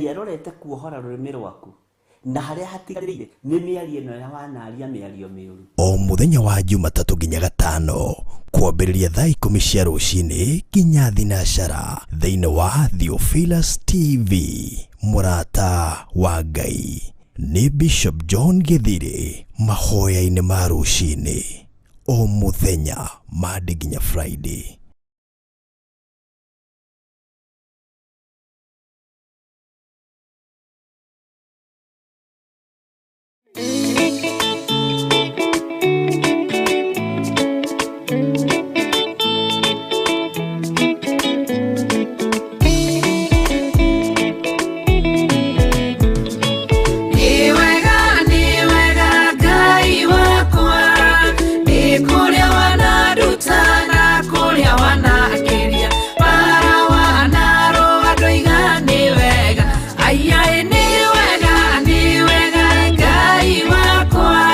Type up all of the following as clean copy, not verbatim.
yarorete kuohora rurimi rwaku na haria hatigarire ni miario ino ya wanaria miario miuru. O muthenya wa Jumatatu nginya Gatano kwambiriria thaa 10 cia ruci-ini nginya thinacara thiini wa Theophilus TV. Murata wa Ngai ni Bishop John Githiri. Mahoya-ini ma ruci-ini o muthenya Monday nginya Friday. Ni wega Ngai wakwa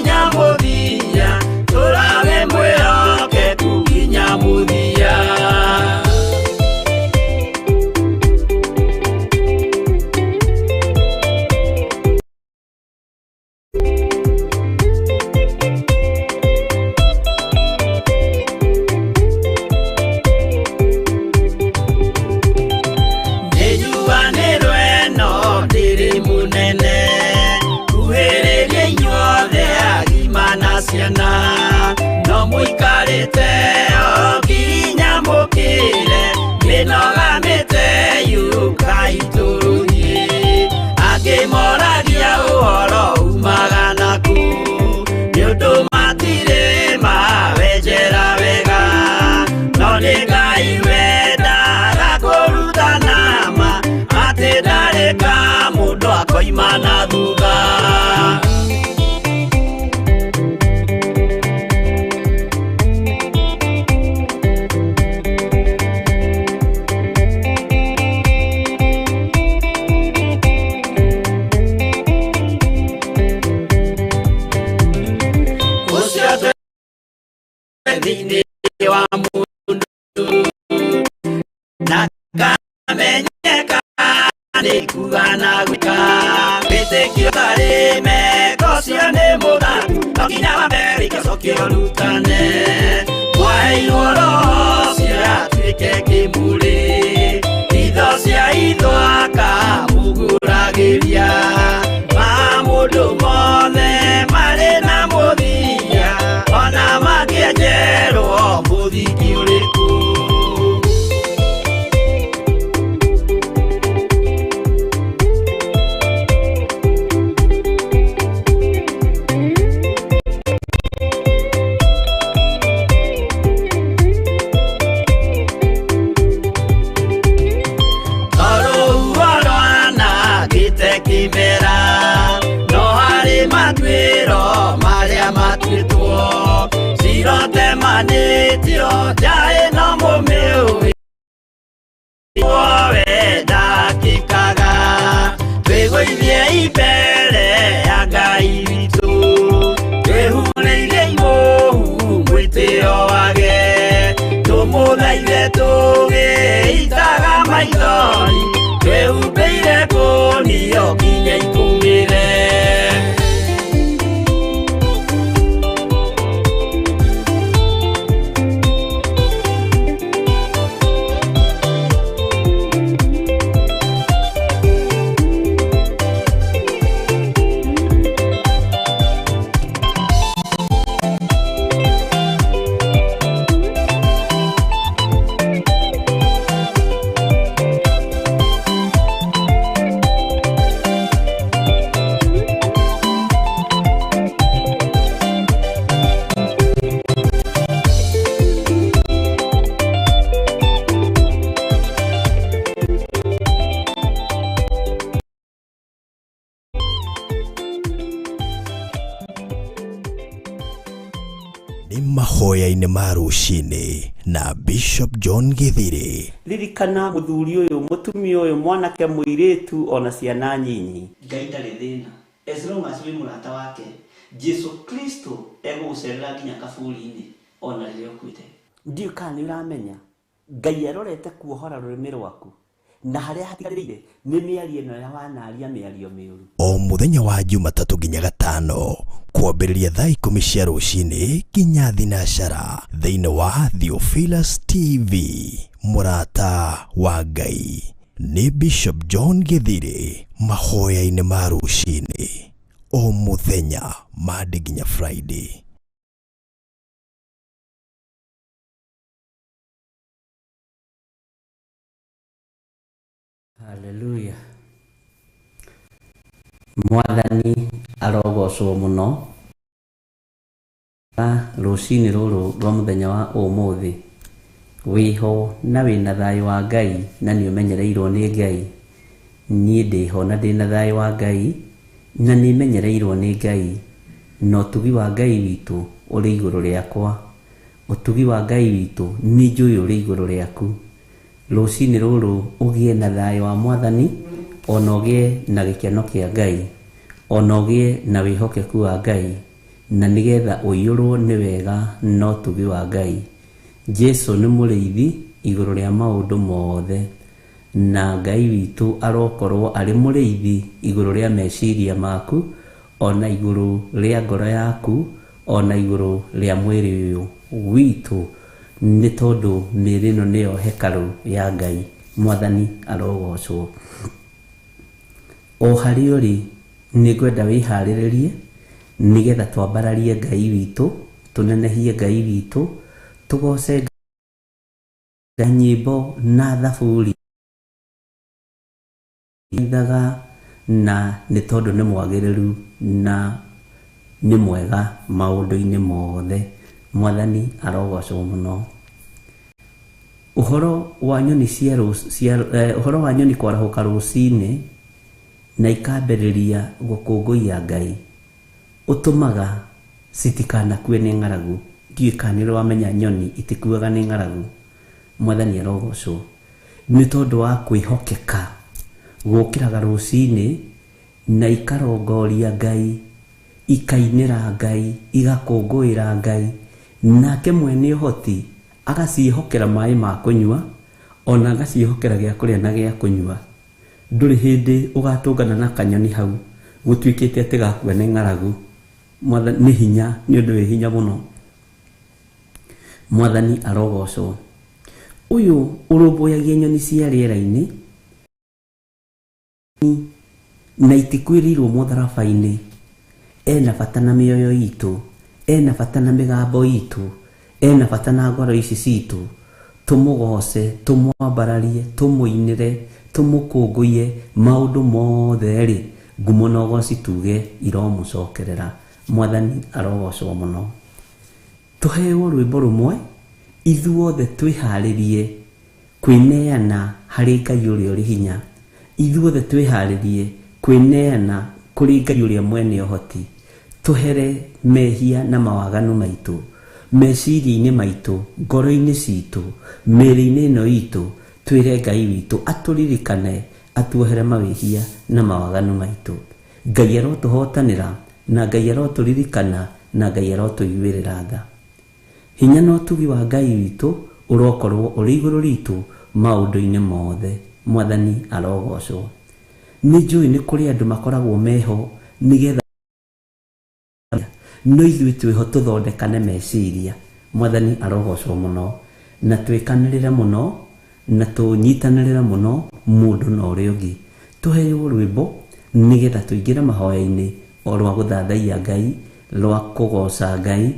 nginya muthia turabe mwiroke kunginya muthia no muikarite okinya mukire minogamite yukaiturunyi akimoragia uhoro umaga naku niundu matire mawenjera wega no ni Ngai wendaga kuruta nama ati ndareka mundu akoima na thutha Thini wa mundu na kamenyeka ni kugana gwika witikio tarime kocio ni muthatu no nginya Amerika cokia rutane mwairwo roho cia atuike kimuri itho cia ithwaka muguragiria ma mundu mothe mari na muthia ona magienjerwo muthiki uriku kimera no hari matwiro maria matwitwo sirote manitio jae no mumiu owe dakikaga twegoithie ibere ya Ngai witu twehureirie imuhu mwitio wage tumuthaithe tugiitaga maithori twehumbĩire kũnio nginya ikumĩre Mahoya-ini ma Ruci-Ini na Bishop John Githiri. Ririkana muthuri uyu mutumia uyu mwanake muiritu ona ciana nyinyi Ngai ndari thina as long as we murata wake Jesu Kristo egucerera nginya kaburi-ini ona riria ukwite ndio kana uramenya Ngai arorete kuohora rurimi rwaku na haria hatigarire ni miario ino ya wanaria miario miuru o muthenya wa Jumatatu nginya Gatano kwambĩrĩria thaa 10 cia rũcinĩ nginya thinacara thĩinĩ wa Theophilus TV Murata wa Ngai nĩ Bishop John Githiri mahoya-ini ma Ruci-Ini o muthenya Monday nginya Friday. Hallelujah. Mwathani arogocwo muno Ruci-Ini ruru rwa muthenya wa umuthi wiho na wina thayu wa Ngai na ni umenyereirwo ni Ngai nie ndiho na ndina thayu wa Ngai na ni menyereirwo ni Ngai no tugi wa Ngai witu uri iguru riakwa utugi wa Ngai witu ni njui uri iguru riaku Ruci-Ini ruru ugie na thayu wa Mwathani ona ugie na gikeno kia Ngai ona ugie na wihokeku wa Ngai na nigetha uyurwo ni wega no tugi wa Ngai. Jesu ni mũrĩithi igũrũ rĩa maũndũ mothe, na Ngai witũ arokorwo arĩ mũrĩithi igũrũ rĩa meciria maku, ona igũrũ rĩa ngoro yaku, ona igũrũ rĩa mwĩrĩ ũyũ witũ, nĩ tondũ mĩĩrĩ ĩno nĩyo hekarũ ya Ngai. Mwathani arogocwo. O harĩ ũrĩ nĩ ngwenda wĩharĩrĩrie nigetha twambararie Ngai witũ, tũnenehie Ngai witũ, tũgoce nyĩmbo na thaburi ithaga, na nĩ tondũ nĩ mwagĩrĩru na nĩ mwega maũndũ-inĩ mothe. Mwathani arogocwo mũno. Ũhoro wa nyoni ũhoro wa nyoni kwarahũka rũci-inĩ na ikambĩrĩria gũkũngũiya Ngai ũtũmaga citikanakue nĩ ng'aragu. Ndiũĩ kana nĩ wamenya nyoni itikuaga nĩ ng'aragu. Mwathani arogocwo. Nĩ tondũ wa kwĩhokeka gũkĩraga rũci-inĩ na ikarongoria Ngai, ikainĩra Ngai, igakũngũĩra Ngai, nake mwene ũhoti agaciĩhokera maĩ ma kũnyua, ona agaciĩhokera gĩa kũrĩa na gĩa kũnyua. Ndũrĩ hĩndĩ ũgatũngana na kanyoni hau gũtuĩkĩte atĩ gakua nĩ ng'aragu. Mwathani nĩ hinya, nĩ ũndũ wĩ hinya mũno. Mwathani arogocwo. Ũyũ ũrũmbũyagia nyoni cia rĩera-inĩ na itikuĩrĩirwo mũtharaba-inĩ, ena bata na mĩoyo itũ, ena bata na mĩgambo itũ, ena bata na ngoro ici citũ. Tũmũgoce, tũmwambararie, tũmũinĩre, tũmũkũngũiye maũndũ mothe rĩ, ngumo na ũgoci tuge iromũcokerera. Mwathani arogocwo mũno. Tũheo rwĩmbo rũmwe ithuothe twĩharĩrie kwĩneana harĩ Ngai ũrĩa ũrĩ hinya. Ithuothe twĩharĩrie kwĩneana kũrĩ Ngai ũrĩa mwene ũhoti. Tũhere mehia na mawaganu maitũ, meciria-inĩ maitũ, ngoro-inĩ citũ, mĩĩrĩ-inĩ ĩno itũ. Twĩre Ngai witũ atũririkane, atuohere mawĩhia na mawaganu maitũ. Ngai arotũhotanĩra, na Ngai arotũririkana, na Ngai arotũiguĩrĩra tha. Hinya na ũtugi wa Ngai witũ ũrokorwo ũrĩ igũrũ ritũ maũndũ-inĩ mothe. Mwathani arogocwo. Nĩ njũĩ nĩ kũrĩ andũ makoragwo meho nigetha no ithuĩ twĩho tũthondekane meciria. Mwathani arogocwo mũno, na twĩkanĩrĩre mũno, na tũnyitanĩrĩre mũno mũndũ na ũrĩa ũngĩ. Tũheo rwĩmbo nigetha tũingĩre mahoya-inĩ o rwa gũthathaiya Ngai, rwa kũgoca Ngai,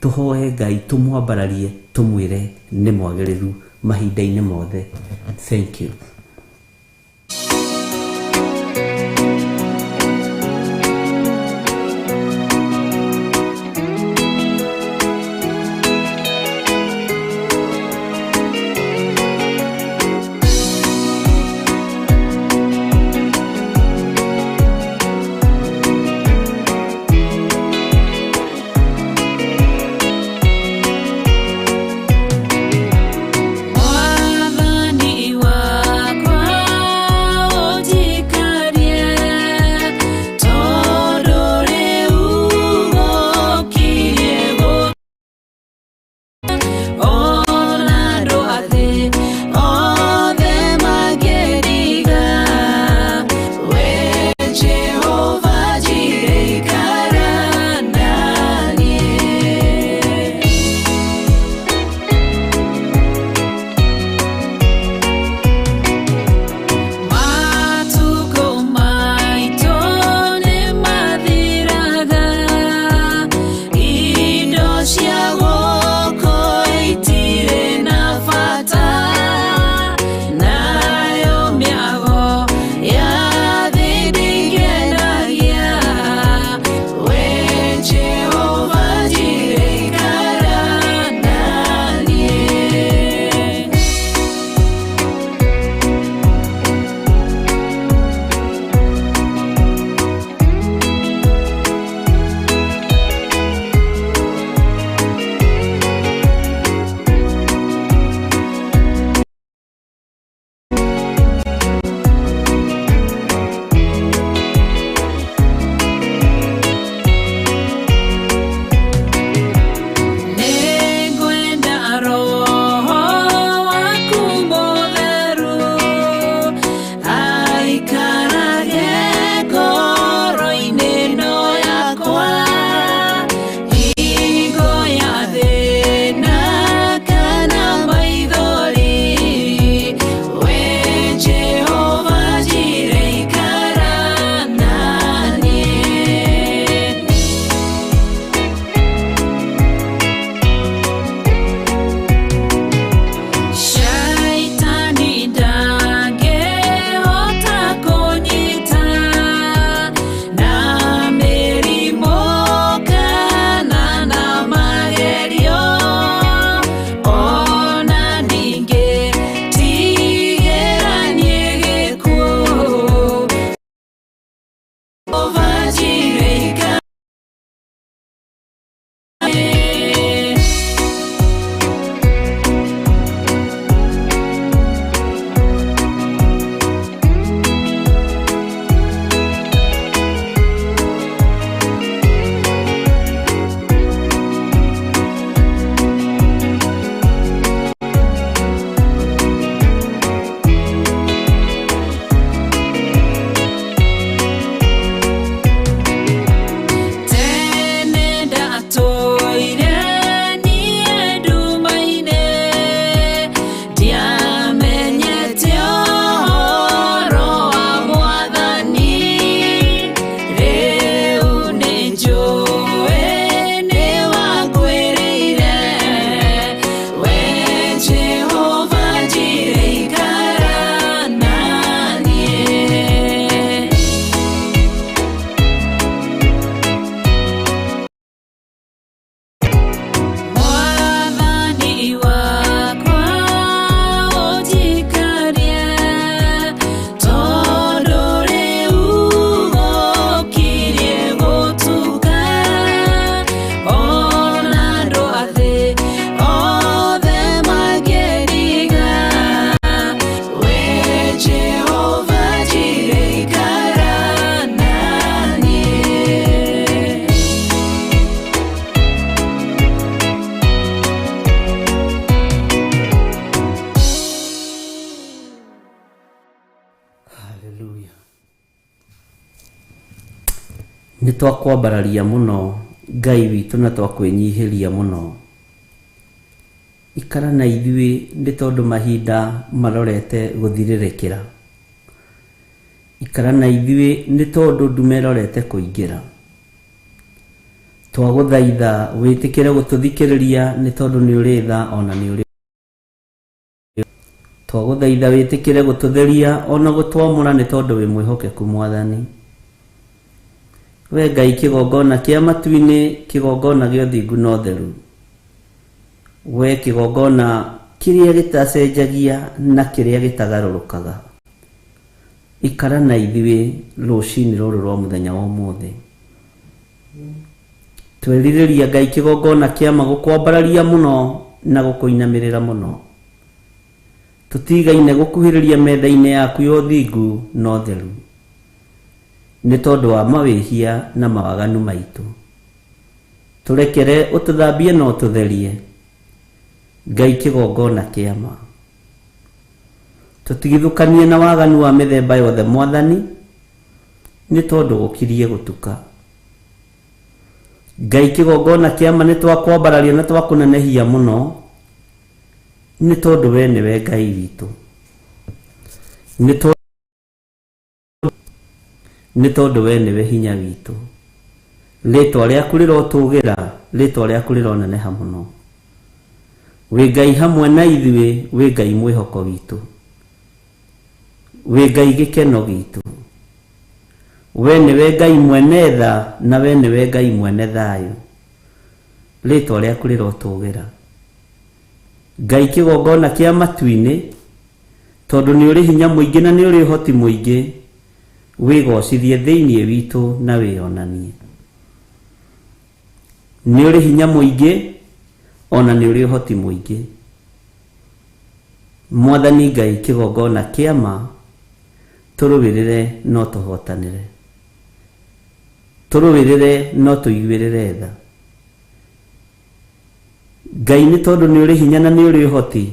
tũhoe Ngai, tũmwambararie, tũmwĩre nĩ mwagĩrĩru mahinda-inĩ mothe. Thank you. Wathani wa nĩ twakwambararia mũno Ngai witũ na twakwĩnyihiria mũno. Ikara na ithuĩ nĩ tondũ mahinda marorete gũthirĩrĩkĩra. Ikara na ithuĩ nĩ tondũ ndume ĩrorete kũingĩra. Twagũthaitha wĩtĩkĩre gũtũthikĩrĩria nĩ tondũ nĩ ũrĩ tha ona nĩ ũrĩ. Twagũthaitha wĩtĩkĩre gũtũtheria ona gũtwamũra nĩ tondũ wĩ mwĩhokeku Mwathani. We Ngai kĩgongona kĩa matu-inĩ, kĩgongona gĩa ũthingu na ũtheru. We kĩgongona kĩrĩa gĩtacenjagia na kĩrĩa gĩtagarũrũkaga. Ikara na ithuĩ rũcinĩ rũrũ rwa mũthenya wa ũmũthĩ. Twerirĩria Ngai kĩgongona kĩama gũkwambararia mũno na gũkũinamĩrĩra mũno. Tũtigaine gũkuhĩrĩria metha-inĩ yaku ya ũthingu na ũtheru nĩ tondũ wa mawĩhia na mawaganu maitũ. Tũrekere ũtũthambie na ũtũtherie Ngai kĩgongona kĩama. Tũtigithũkanie na waganu wa mĩthemba yothe Mwathani nĩ tondũ gũkirie gũtuka. Ngai kĩgongona kĩama nĩ twakwambararia na twakũnenehia mũno nĩ tondũ we nĩwe Ngai witũ. Nĩ tondũ we nĩwe hinya witũ. Rĩtwa rĩaku rĩrotũgĩra, rĩtwa rĩaku rĩroneneha mũno. Wĩ Ngai hamwe na ithuĩ, wĩ Ngai mwĩhoko witũ. Wĩ Ngai gĩkeno gitũ. We nĩwe Ngai mwene tha na we nĩwe Ngai mwene thayũ. Rĩtwa rĩaku rĩrotũgĩra. Ngai kĩgongona kĩa matu-inĩ, tondũ nĩ ũrĩ hinya mũingĩ na nĩ ũrĩ ũhoti mũingĩ, wĩgocithie thĩinĩ witũ na wĩonanie. Nĩ ũrĩ hinya mũingĩ ona nĩ ũrĩ ũhoti mũingĩ. Mwathani Ngai kĩgongona kĩama, tũrũwĩrĩre no tũhotanĩre. Tũrũwĩrĩre no tũiguĩrĩre tha. Ngai nĩ tondũ nĩ ũrĩ hinya na nĩ ũrĩ ũhoti,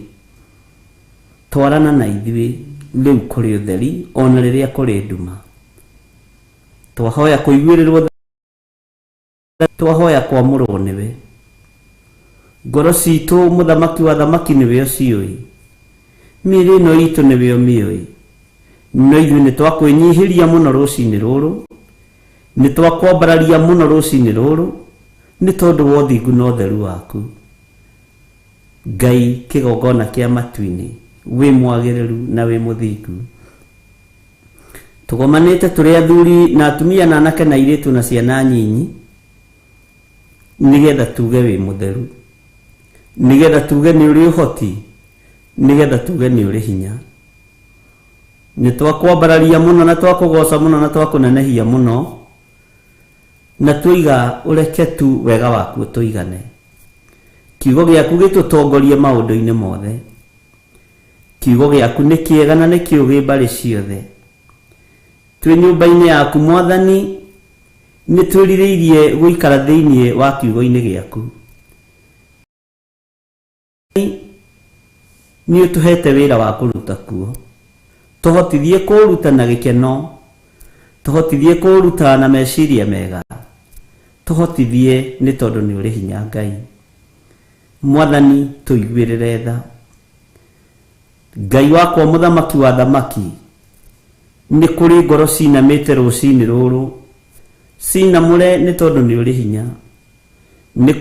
twarana na ithuĩ rĩu kũrĩ ũtheri ona rĩrĩa kũrĩ nduma. Twahoya kũiguĩrĩrwo, twahoya kwamũrwo nĩwe. Ngoro citũ mũthamaki wa thamaki nĩwe ũciũĩ. Mĩĩrĩ ĩno itũ nĩwe ũmĩũĩ. No ithuĩ nĩ twakwĩnyihĩria mũno rũcinĩ rũrũ, nĩ twakwambararia mũno rũcinĩ rũrũ nĩ tondũ wa ũthingu na ũtheru waku. Ngai kĩgongona kĩa matu-inĩ, wĩ mwagĩrĩru na wĩ mũthingu. Tũgomanĩte tũrĩ athuri na atumia na anake na airĩtu na ciana nyinyi, nĩgetha tuge wĩ mũtheru, nĩgetha tuge nĩ ũrĩ ũhoti, nĩgetha tuge nĩ ũrĩ hinya. Nĩ twakwambararia mũno na twakũgoca mũno na twakũnenehia mũno, na tuiga ũreke tu wega waku ũtũigane. Kiugo gĩaku gĩtũtongorie maũndũ-inĩ mothe. Kiugo gĩaku nĩ kĩega na nĩ kĩũgĩ mbarĩ ciothe. Twĩ nyũmba-inĩ yaku Mwathani, nĩ twĩrirĩirie gũikara thĩinĩ wa kiugo-inĩ gĩaku. Nĩ ũtũhete wĩra wa kũruta kuo. Tũhotithie kũruta na gĩkeno, tũhotithie kũruta na meciria mega, tũhotithie nĩ tondũ nĩ ũrĩ hinya Ngai. Mwathani tũiguĩrĩre tha. Ngai wakwa mũthamaki wa thamaki, nĩ kũrĩ ngoro cinamĩte rũcinĩ rũrũ, cinamũre nĩ tondũ nĩ ũrĩ hinya. Nĩ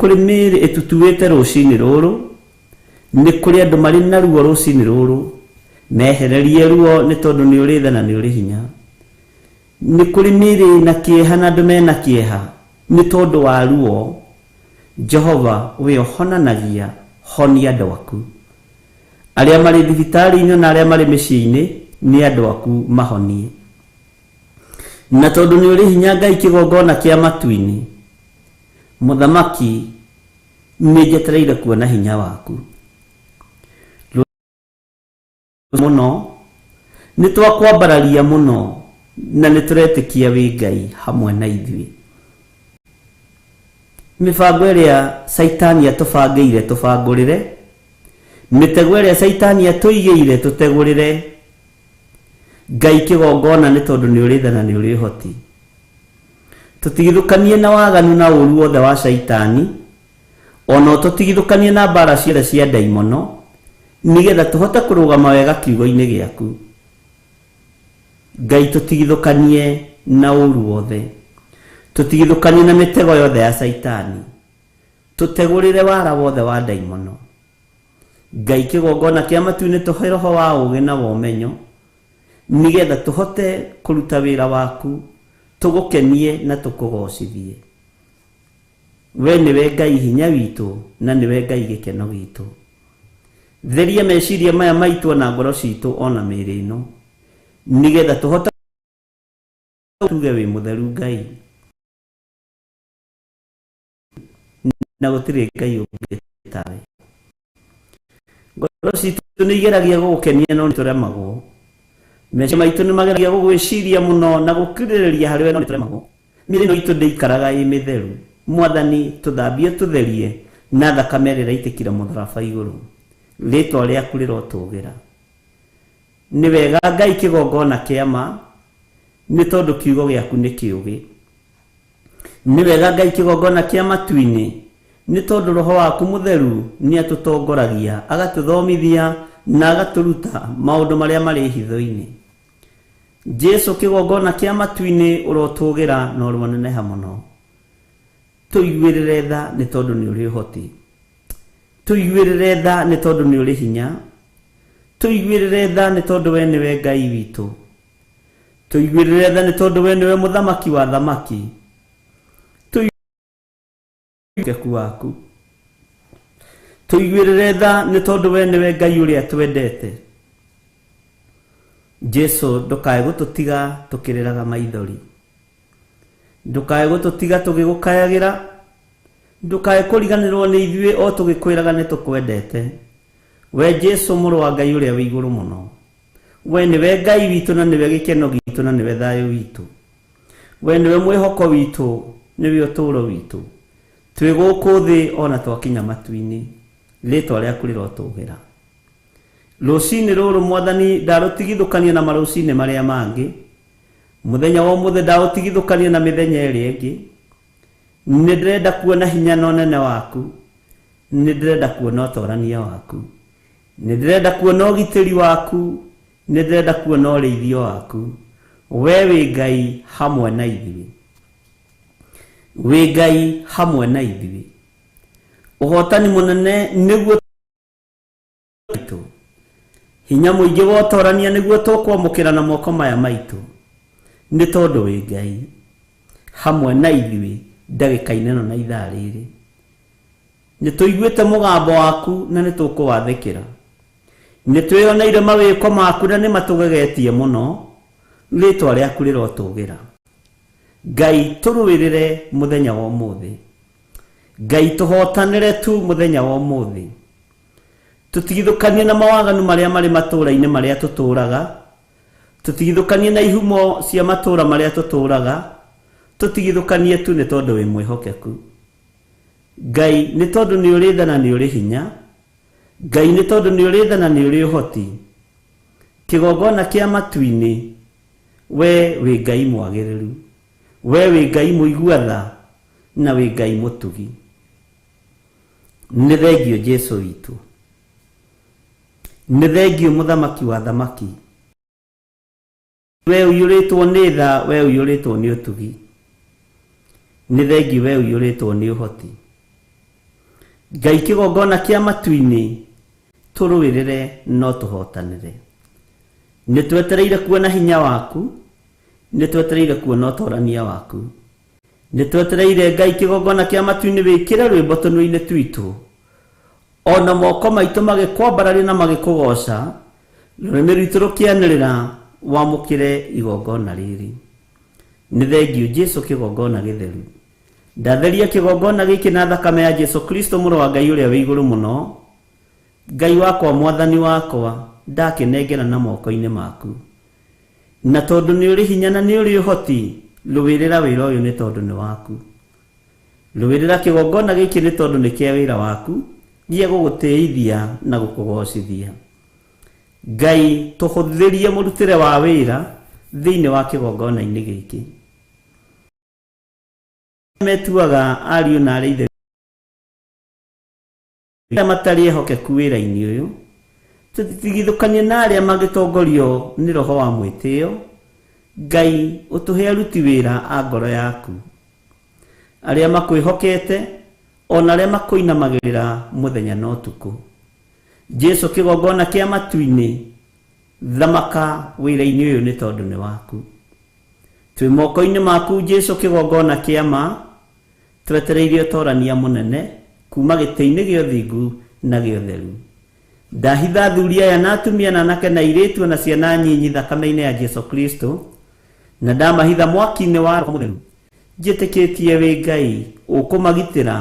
kũrĩ mĩĩrĩ ĩtutuĩte rũcinĩ rũrũ, nĩ kũrĩ andũ marĩ na ruo rũcinĩ rũrũ, mehererie ruo nĩ tondũ nĩ ũrĩ tha na nĩ ũrĩ hinya. Nĩ kũrĩ mĩĩrĩ na kĩeha na andũ mena kĩeha nĩ tondũ wa ruo. Jehova we ũhonanagia, honia andũ aku. Arĩa marĩ thibitarĩ-inĩ na arĩa marĩ mĩciĩ-inĩ nĩ andũ aku mahonie. Na tondũ nĩ ũrĩ hinya Ngai kĩgongona kĩa matu-inĩ, mũthamaki, nĩ njetereire kuona hinya waku mũno. Nĩ twakwambararia mũno na nĩ tũretĩkia wĩ Ngai hamwe na ithuĩ. Mĩbango ĩrĩa Saitani atũbangĩire tũbangũrĩre, mĩtego ĩrĩa Saitani atũigĩire tũtegũrĩre. Ngai kĩgongona nĩ tondũ nĩ ũrĩ tha na nĩ ũrĩ ũhoti, tutigithukanie na waganu na uru wothe wa shaitani, ono tutigithukanie na mbara ciothe cia daimono, nigetha tuhote kurugama wega kiugo-ini giaku. Ngai tutigithukanie na uru wothe, tutigithukanie na mitego yothe ya shaitani, tutegurire wara wothe wa daimono. Ngai kigongona kia matu-ini tuhe roho wa ugi na womenyo, nigetha tuhote kuruta wira waku, tugukenie na tukugocithie. We niwe Ngai hinya witu, na niwe Ngai gikeno gitu. Theria meciria maya maitu na ngoro citu ona mĩĩrĩ ĩno, nigetha tuhote tuge wi mutheru Ngai, na gutire Ngai ũngĩ tawe. Ngoro citu nĩ igeragia gũgũkenia no nĩtũremagwo. Meciria maitu nĩ mageragia gũgwĩciria mũno na gũkirĩrĩria harĩ we no nĩtũremagwo. Mĩĩrĩ ĩno itũ ndĩikaraga ĩ mĩtheru. Mwathani tuthambie tutherie na thakame ĩrĩa ĩraitĩkire mũtharaba igũrũ. Rĩĩtwa rĩaku rĩrotũgĩra. Nĩ wega Ngai kĩgongona kĩa ma, nĩ tondũ kiugo gĩaku nĩ kĩũgĩ. Nĩ wega Ngai kĩgongona kĩa matu-inĩ, nĩ tondũ roho waku mũtheru nĩ atũtongoragia, agatũthomithia na agatũruta maũndũ marĩa marĩ hitho-inĩ. Jesu kĩgongona kĩa matu-inĩ ũrotũgĩra na ũrĩ mũneneha mũno. Tuiguĩrĩre tha nĩ tondũ nĩ ũrĩ ũhoti. Tuiguĩrĩre tha nĩ tondũ nĩ ũrĩ hinya. Tuiguĩrĩre tha nĩ tondũ we nĩwe Ngai witũ. Tuiguĩrĩre tha nĩ tondũ we nĩwe mũthamaki wa thamaki. Tuiguĩrĩre waku. Tuiguĩrĩre tha nĩ tondũ we nĩwe Ngai ũrĩa twendete. Jesu ndũkae gũtũtiga tũkĩrĩraga maithori. Ndukae gũtũtiga tũgĩgũkayagĩra, ndukae kũriganĩrwo nĩ ithuĩ o tũgĩkwĩraga nĩ tũkwendete. We Jesu mũrũ wa Ngai ũrĩa wĩ igũrũ mũno, we nĩwe Ngai witũ na nĩwe gĩkeno gitũ na nĩwe thayũ witũ. We nĩwe mwĩhoko witũ, nĩwe ũtũũro witũ. Twĩ gũkũ thĩ ona twakinya matu-inĩ, rĩĩtwa rĩaku rĩrotũgĩra. Rũciinĩ rũrũ Mwathani ndarũtigithũkania na marũciinĩ marĩa mangĩ. Muthenya wa ũmũthĩ ndaũtigithũkania na mĩthenya ĩrĩa ĩngĩ. Nĩ ndĩrenda kuona hinya na ũnene waku, nĩ ndĩrenda kuona ũtoorania waku, nĩ ndĩrenda kuona ũgitĩri waku, nĩ ndĩrenda kuona ũrĩithio waku. We wĩ Ngai hamwe na ithuĩ, wĩ Ngai hamwe na ithuĩ. Ũhotani mũnene nĩguo maitũ, hinya mũingĩ wa ũtoorania nĩguo tũkwamũkĩra na moko maya maitũ, nĩ tondũ wĩ Ngai hamwe na ithuĩ ndagĩka-inĩ ĩno na ithaa rĩrĩ. Nĩ tũiguĩte mũgambo waku na nĩ tũkũwathĩkĩra. Nĩ twĩoneire mawĩko maku na nĩ matũgegetie mũno, rĩĩtwa rĩaku rĩrotũgĩra. Ngai tũrũĩrĩre mũthenya wa ũmũthĩ. Ngai tũhotanĩre tu mũthenya wa ũmũthĩ. Tũtigithũkanie na mawaganu marĩa marĩ matũũra-inĩ marĩa tũtũũraga. Tũtigithũkanie na ihumo cia matũũra marĩa tũtũũraga. Tũtigithũkanie tu nĩ tondũ wĩ mwĩhokeku. Ngai nĩ tondũ nĩ ũrĩ tha na nĩ ũrĩ hinya. Ngai nĩ tondũ nĩ ũrĩ tha na nĩ ũrĩ ũhoti. Kĩgongona kĩa matu-inĩ, we wĩ Ngai mwagĩrĩru. We wĩ Ngai mũigua tha na wĩ Ngai mũtugi. Nĩ thengio Jesu witũ. Nĩ thengio mũthamaki wa thamaki. We ũiyũrĩtwo nĩ tha, we ũiyũrĩtwo nĩ ũtugi. Nĩ thengio we ũiyũrĩtwo nĩ ũhoti. Ngai kĩgongona kĩa matu-inĩ, tũrũĩrĩre no tũhotanĩre. Nĩ twetereire kuona hinya waku, nĩ twetereire kuona ũtoorania waku. Nĩ twetereire Ngai kĩgongona kĩa matu-inĩ wĩkĩre rwĩmbo tũnua-inĩ twitũ, ona moko maitũ magĩkwambararia na magĩkũgoca, rũrĩmĩ rwitũ rũkĩanĩrĩra wamũkĩre igongona rĩrĩ. Nĩ thengio Jesu kĩgongona gĩtheru. Ndatheria kĩgongona gĩkĩ na thakame ya Jesu Kristo mũrũ wa Ngai ũrĩa wĩ igũrũ mũno. Ngai wakwa, Mwathani wakwa, ndakĩnengera na moko-inĩ maku. Na tondũ nĩ ũrĩ hinya na nĩ ũrĩ ũhoti, rũĩrĩra wĩra ũyũ nĩ tondũ nĩ waku. Rũĩrĩra kĩgongona gĩkĩ nĩ tondũ nĩ kĩa wĩra waku, gĩa gũgũtĩithia na gũkũgocithia. Ngai tũhũthĩrie mũrutĩre wa wĩra thĩinĩ wa kĩgongona-inĩ gĩkĩ. metuaga ariũ na arĩa ithe matari ehokeku wĩra-inĩ ũyũ, tũtigithũkanie na arĩa magĩtongorio nĩ roho wa mwĩtĩo. Ngai ũtũhe aruti wĩra a ngoro yaku, arĩa makwĩhokete ona arĩa makwĩinamagĩrĩra mũthenya na ũtukũ. Jesu kĩgongona kĩa matu-inĩ, thamaka wĩra-inĩ ũyũ nĩ tondũ nĩ waku. Twĩ moko-inĩ maku Jesu kĩgongona kĩa ma, twetereire ũtorania mũnene kuma gĩtĩ-inĩ gĩa ũthingu na gĩa ũtheru. Ndahitha athuri aya na atumia na anake na airĩtu na ciana nyinyi thakame-inĩ ya Jesu Kristo, na ndamahitha mwaki-inĩ wa Roho Mũtheru. Njĩtĩkĩtie wĩ Ngai ũkũmagitĩra,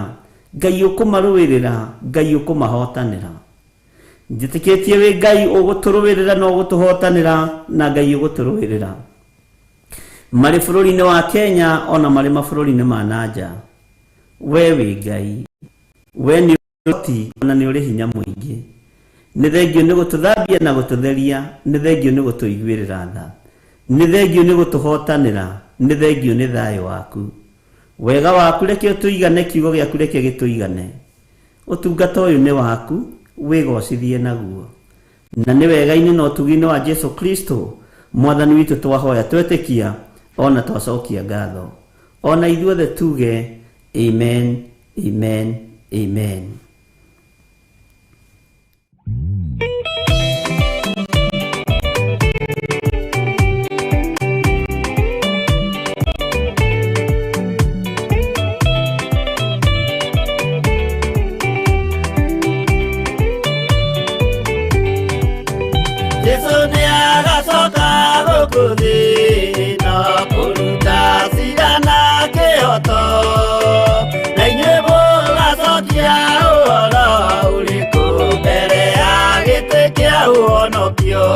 Ngai ũkũmarũĩrĩra, Ngai ũkũmahotanĩra. Njĩtĩkĩtie wĩ Ngai ũgũtũrũĩrĩra na ũgũtũhotanĩra, na Ngai ũgũtũrũĩrĩra marĩ bũrũri-inĩ wa Kenya ona marĩ mabũrũri-inĩ ma nanja. We wĩ Ngai, we nĩ ũhoti ona nĩ ũrĩ hinya mũingĩ. Nĩ thengio nĩ gũtũthambia na gũtũtheria, nĩ thengio nĩ gũtũiguĩrĩra tha, nĩ thengio nĩ gũtũhotanĩra, nĩ thengio nĩ thayũ waku. Wega waku reke ũtũigane, kiugo gĩaku reke gĩtũigane. Ũtungata ũyũ nĩ waku, wĩgocithie naguo. Na nĩ wega-inĩ na ũtugi-inĩ wa Jesu Kristo Mwathani witũ twahoya, twetĩkia ona twacokia ngatho. Ona ithuothe tuge amen, amen, amen. Jesu ni agacoka gũkũ thĩ na kũruta cira na kĩhoto, na inyuĩ mũgacokia ũhoro ũrĩkũ mbere ya gĩtĩ kĩa ũhonokio.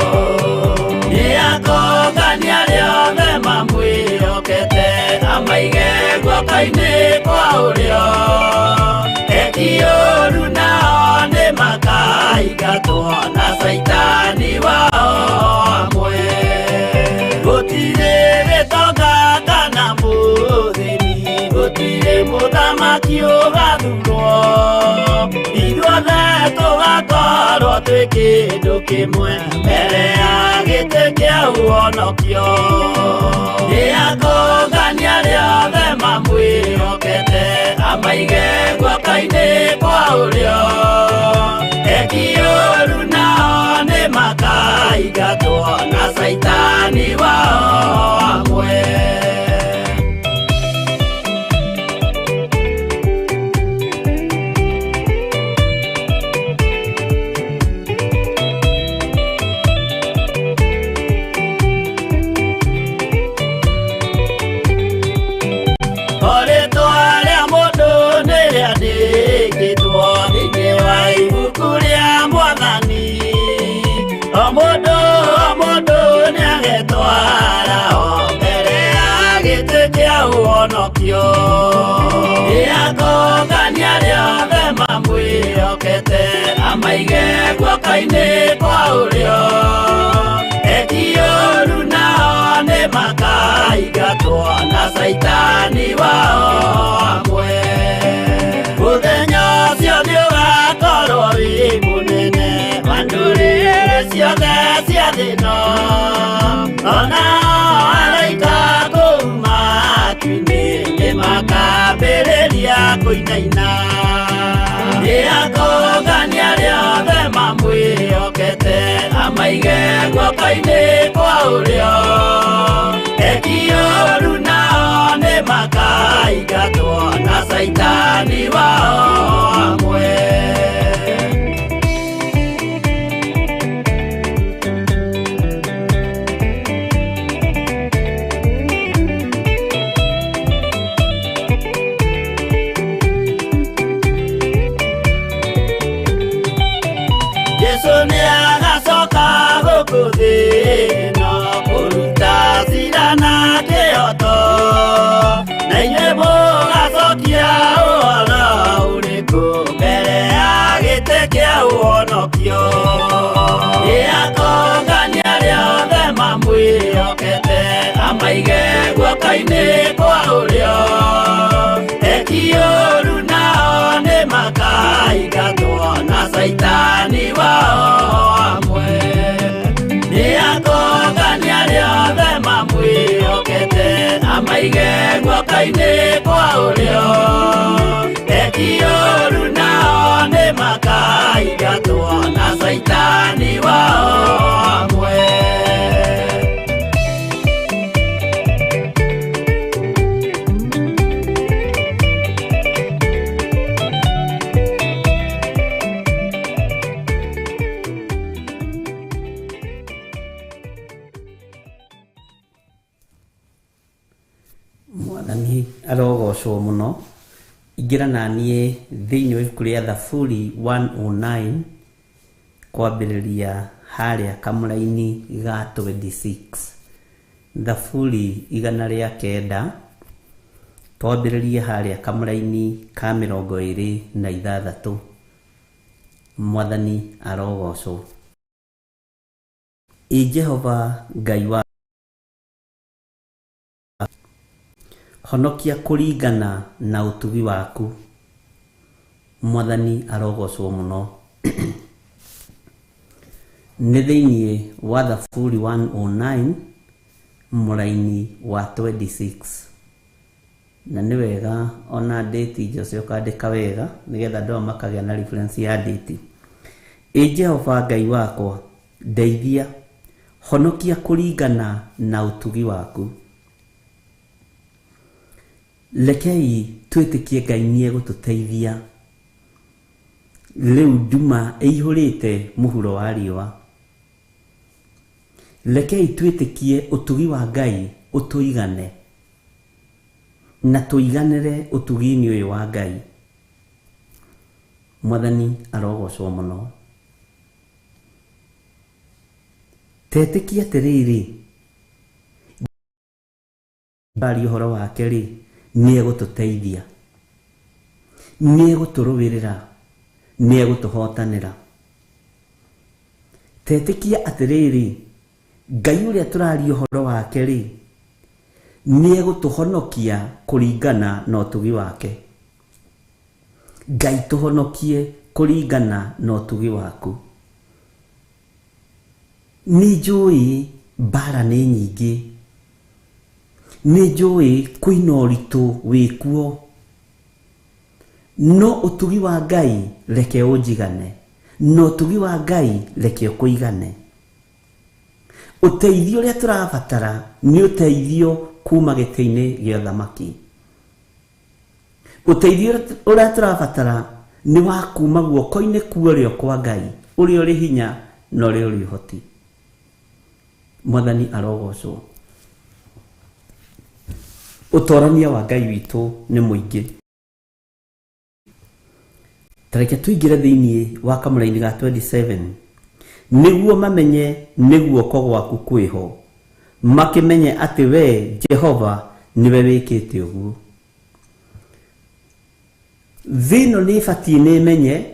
Nĩ akongania arĩa othe mamwĩhokete, amaige guoko-inĩ kwa ũrĩo. Eki ũũru nao nĩ makaingatwo na Saitani wao amwe. Gũtirĩ gĩtonga kana mũthĩni, gũtirĩ mũthamaki ũgathurwo. Ithuothe tũgakorwo twĩ kĩndũ kĩmwe mbere ya gĩtĩ kĩa ũhonokio. Nĩ akongania arĩa othe mamwĩhokete, amaige guoko-inĩ kwa ũrĩo. Eki ũũru nao nĩ makaingatwo na Saitani wao amwe. Ũhonokio. Nĩ akongania arĩa othe mamwĩhokete, amaige guoko-inĩ kwa ũrĩo. Eki ũũru nao nĩ makaingatwo na Saitani wao amwe. Mũthenya ũcio nĩ ũgakorwo wĩ mũnene wa ndũrĩrĩ ciothe cia thĩ ĩno, onao araika kũu matu-inĩ nĩ makambĩrĩria kũinaina. Nĩ akongania arĩa othe mamwĩhokete, amaige guoko-inĩ kwa ũrĩo. Eki ũũru nao nĩ makaingatwo na Saitani wao amwe. Jesu nĩ agacoka gũkũ thĩ na kũruta cira na kĩhoto, na inyuĩ mũgacokia ũhoro ũrĩkũ mbere ya gĩtĩ kĩa ũhonokio. Nĩ akongania arĩa othe mamwĩhokete, amaige guoko-inĩ kwa ũrĩo. ndũkaige guoko-inĩ kwa ũrĩo ekioru nao nĩ makaingatwo na Saitani wao amwe. Mwathani arogocwo muno. Ingira nanie thiini wa ibuku ria Thaburi 109 kwambiriria haria kamuraini ga 26. Thaburi 109 twambiririe haria kamuraini ka 26. Mwathani arogocwo. Jehova Ngai wa honokia kuringana na utugi waku. Mwathani arogocwo muno. Nĩ thĩinĩ wa Thaburi 109 muraini wa 26. Na nĩ wega ona date Jose ukandĩka wega nĩgetha andũ makagĩa na reference ya date. Jehova Ngai wakwa ndeithia, honokia kuringana na utugi waku. Lekei twĩtĩkie Ngai nĩ egũtũteithia. Rĩu nduma ĩihũrĩte mũhuro wa riũa. Lekei twĩtĩkie ũtugi wa Ngai ũtũigane, na tũiganĩre ũtugi-inĩ ũyũ wa Ngai. Mwathani arogocwo mũno. Tetĩkia atĩrĩrĩ, bari ũhoro wake rĩ, nĩ egũtũteithia, nĩ egũtũrũĩrĩra, nĩ egũtũhotanĩra. Tetĩkia atĩrĩrĩ, Ngai ũrĩa tũraria ũhoro wake rĩ, nĩ egũtũhonokia kũringana na ũtugi wake. Ngai tũhonokie kũringana na ũtugi waku. Nĩ njũĩ mbara nĩ nyingĩ, nĩ njũĩ kwĩna ũritũ wĩkuo, no ũtugi wa Ngai reke ũnjigane, no ũtugi wa Ngai reke ũkũigane. Ũteithio ũrĩa tũrabatara nĩ ũteithio kuma gĩtĩ-inĩ gĩa ũthamaki. Ũteithio ũrĩa tũrabatara nĩ wa kuma guoko-inĩ kuorĩo kwa Ngai ũrĩa ũrĩ hinya na ũrĩa ũrĩ ũhoti. Mwathani arogocwo. Ũtorania wa Ngai witũ nĩ mũingĩ. Tareke tũingĩre thĩinĩ wa kamũra-inĩ ga 27 nĩguo mamenye nĩ guoko gwaku kwĩho, makĩmenye atĩ we Jehova nĩwe wĩkĩte ũguo. Thĩno nĩ ĩbatiĩ nĩ menye,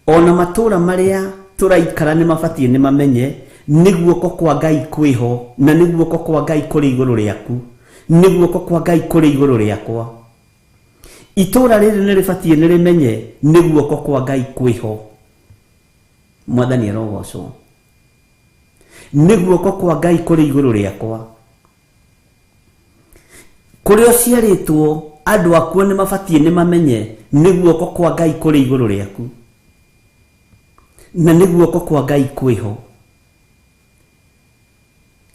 ona matũũra marĩa tũraikara nĩ mabatiĩ nĩ mamenye nĩ guoko kwa Ngai kwĩho, na nĩ guoko kwa Ngai kũrĩ igũrũ rĩaku, nĩ guoko kwa Ngai kũrĩ igũrũ rĩakwa. Itũũra rĩrĩ nĩ rĩbatiĩ nĩ rĩmenye nĩ guoko kwa Ngai kwĩho. Mwathani arogocwo. Nĩ guoko kwa Ngai kũrĩ igũrũ rĩakwa. Kũrĩa ũciarĩtwo andũ akuo nĩ mabatiĩ nĩ mamenye nĩ guoko kwa Ngai kũrĩ igũrũ rĩaku, na nĩ guoko kwa Ngai kwĩho.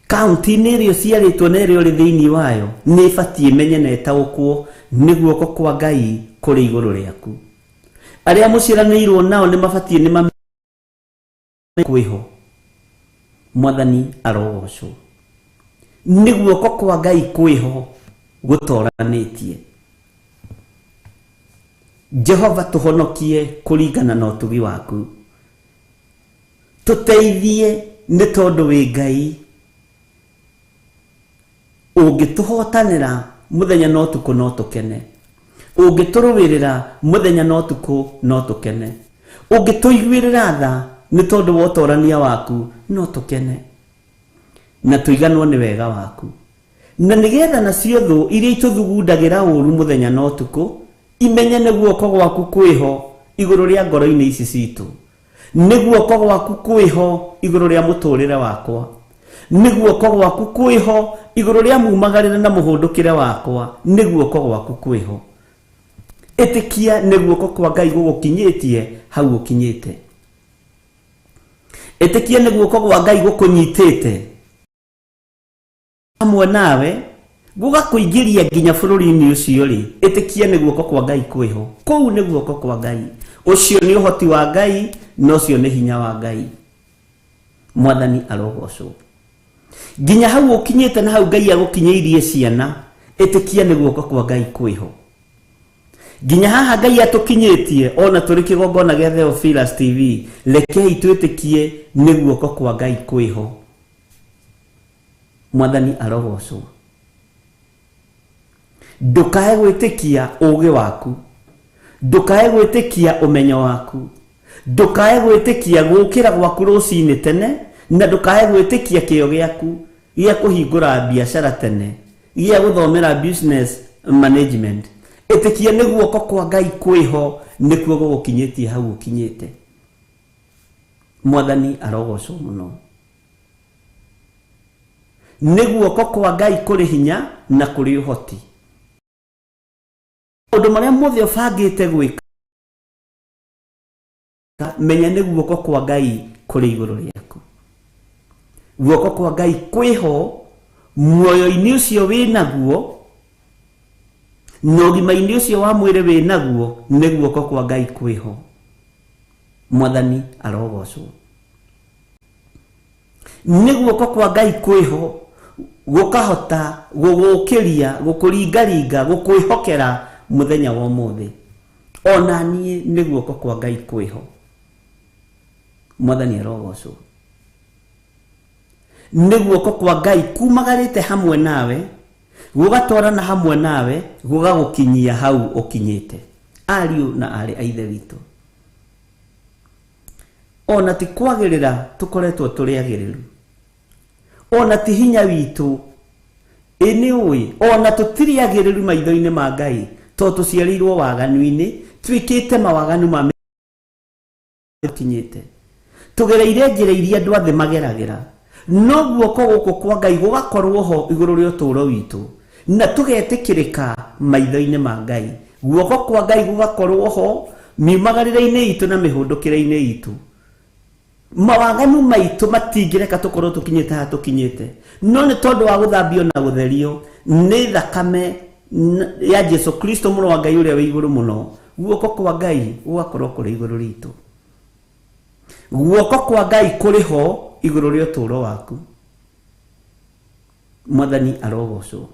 Kaunti-inĩ ĩrĩa ũciarĩtwo na ĩrĩa ũrĩ thĩinĩ wayo nĩ ĩbatiĩ menye na ĩtaũkwo nĩ guoko kwa Ngai kũrĩ igũrũ rĩaku. Arĩa mũciaranĩirwo nao nĩ mabatiĩ nĩ mamenye kwĩho. Mwathani arogocwo. Nĩ guoko kwa Ngai kwĩho gũtoranĩtie. Jehova tũhonokie kũringana na ũtugi waku. Tũteithie nĩ tondũ wĩ Ngai. Ũngĩtũhotanĩra mũthenya no ũtukũ no tũkene. Ũngĩtũrũĩrĩra mũthenya no ũtukũ no tũkene. Ũngĩtũiguĩrĩra tha nĩ tondũ wa ũtorania waku no tũkene. Na tũiganwo nĩ wega waku. Na nĩgetha nacio thũ iria itũthugundagĩra ũru mũthenya no ũtukũ imenye nĩ guoko gwaku kwĩho igũrũ rĩa ngoro-inĩ ici citũ. Nĩ guoko gwaku kwĩho igũrũ rĩa mũtũrĩre wakwa. Nĩ guoko gwaku kwĩho iguru ria mumagarira na muhundukire wakwa niguo ko gwaku kwiho. Itikia niguo ko kwa Ngai gugukinyitie hau ukinyite. Itikia niguo ko gwa Ngai gukunyitite hamwe nawe gugakuingiria nginya bururi-ini ucio ri. Itikia niguo ko kwa Ngai kwiho. Kou niguo ko kwa Ngai. Ucio ni uhoti wa Ngai, no cio ni hinya wa Ngai. Mwathani arogocwo. Nginya hau ukinyite na hau Ngai agukinyeirie ciana. Itikia niguo ko kwa Ngai kwiho. Nginya haha Ngai atukinyitie ona turi kigongona gia Theophilus TV. Rekei twitikie niguo ko kwa Ngai kwiho. Mwathani arogocwo. Ndukae gwitikia ugi waku. Ndukae gwitikia umenyo waku. Ndukae gwitikia gukira gwaku ruci-ini tene, na ndukae gwitikia kio giaku gia kuhingura biashara tene, gia guthomera business management. Itikia niguo ko kwa Ngai kwiho, nikuo gugukinyitie hau ukinyite. Mwathani arogocwo muno. Niguo ko kwa Ngai kuri hinya na kuri uhoti. Undu maria mothe ubangite gwika, menya niguo ko kwa Ngai kuri iguru riaku. Guoko kwa Ngai kwiho muoyo-ini ucio winaguo, no gima-ini ucio wa mwire winaguo, niguo ko kwa Ngai kwiho. Mwathani arogocwo. Niguo ko kwa Ngai kwiho gukahota gugukiria gukuringaringa gukwihokera muthenya wa umuthi. Ona nie niguo ko kwa Ngai kwiho. Mwathani arogocwo. Niguo ko kwa Ngai kumagarite hamwe nawe, gugatwarana hamwe nawe, gugagukinyia hau ukinyite. Ariu na ari aithe witu. Ona ti kwagirira tukoretwo turi agiriru. Ona ti hinya witu. Ini ui ona tutiri agiriru maitho-ini ma Ngai, to tuciarirwo waganu-ini, twikite mawaganu ma kinyite. Tugereire njira iria andu athe mageragira. No guoko guku kwa Ngai gugakorwo ho iguru ria uturo witu, na tugetikirika maitho-ini ma Ngai. Guoko kwa Ngai gugakorwo ho miumagarire-ini itu na mihundukire-ini itu. Mawaganu maitu matingireka tukorwo tukinyite ha tukinyite, no ni tondu wa guthambio na gutherio ni thakame ya Jesu Kristo muru wa Ngai uria wi iguru muno. Guoko kwa Ngai gugakorwo kuri iguru ritu. Guoko kwa Ngai kuri ho iguru ria uturo waku. Mwathani arogocwo.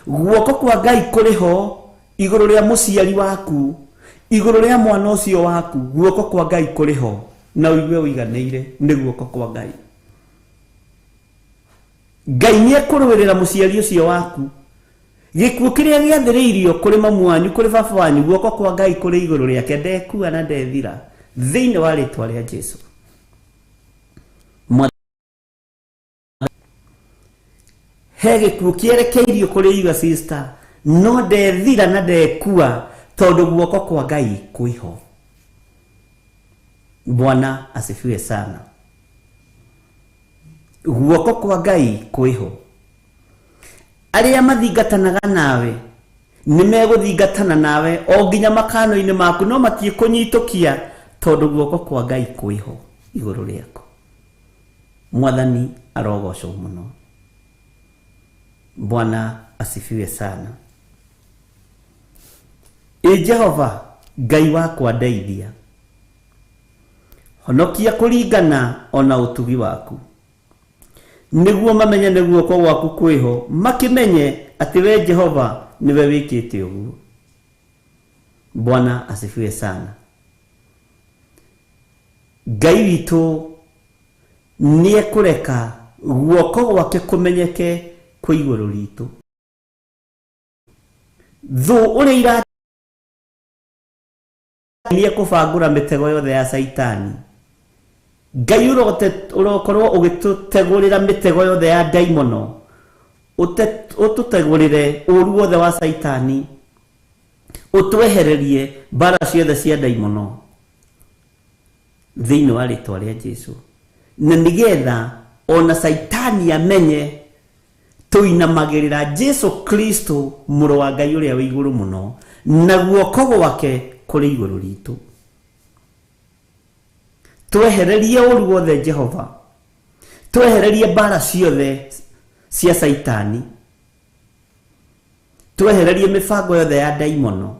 Guoko kwa Ngai kuri ho iguru ria muciari waku, iguru ria mwana ucio waku. Guoko kwa Ngai kuri ho na uigue uiganeire ni guoko kwa Ngai. Ngai ni ekurwirira muciari ucio waku. Gikuo kiria giathiriirio kuri mamu wanyu kuri baba wanyu, guoko kwa Ngai kuri iguru riake, ndekua na ndethira thiini wa ritwa ria Jesu. He gikuo kierekeirio kuri iga sister, no ndethira na ndekua tondu guoko kwa Ngai kwiho. Bwana asifiwe sana. Guoko kwa Ngai kwiho. Aria mathingatanaga nawe ni meguthingatana nawe o nginya makano-ini maku, no matie kunyitukia tondu guoko kwa Ngai kwiho iguru riaku. Mwathani arogocwo muno. Bwana asifiwe sana. Jehova Ngai wakwa ndeithia, honokia kuringana ona utugi waku, niguo mamenye ni guoko gwaku kwiho, makimenye ati we Jehova niwe wikite uguo. Bwana asifiwe sana. Ngai witu ni ekureka guoko gwake kumenyeke kwa iguru ritu. Thu uria ni ekubangura mitego yothe ya Saitani. Ngai urokorwo ugitutegurira mitego yothe ya daimono, ututegurire uru wothe wa Saitani, utwehererie bara ciothe cia daimono thiini wa ritwa ria Jesu, na nigetha ona Saitani amenye tuinamagirira Jesu Kristo Mũrũ wa Ngai ũrĩa wĩ igũrũ mũno, na guoko gwake kũrĩ igũrũ ritũ. Twehererie ũru wothe Jehova, twehererie mbara ciothe cia Saitani, twehererie mifango yothe ya daimono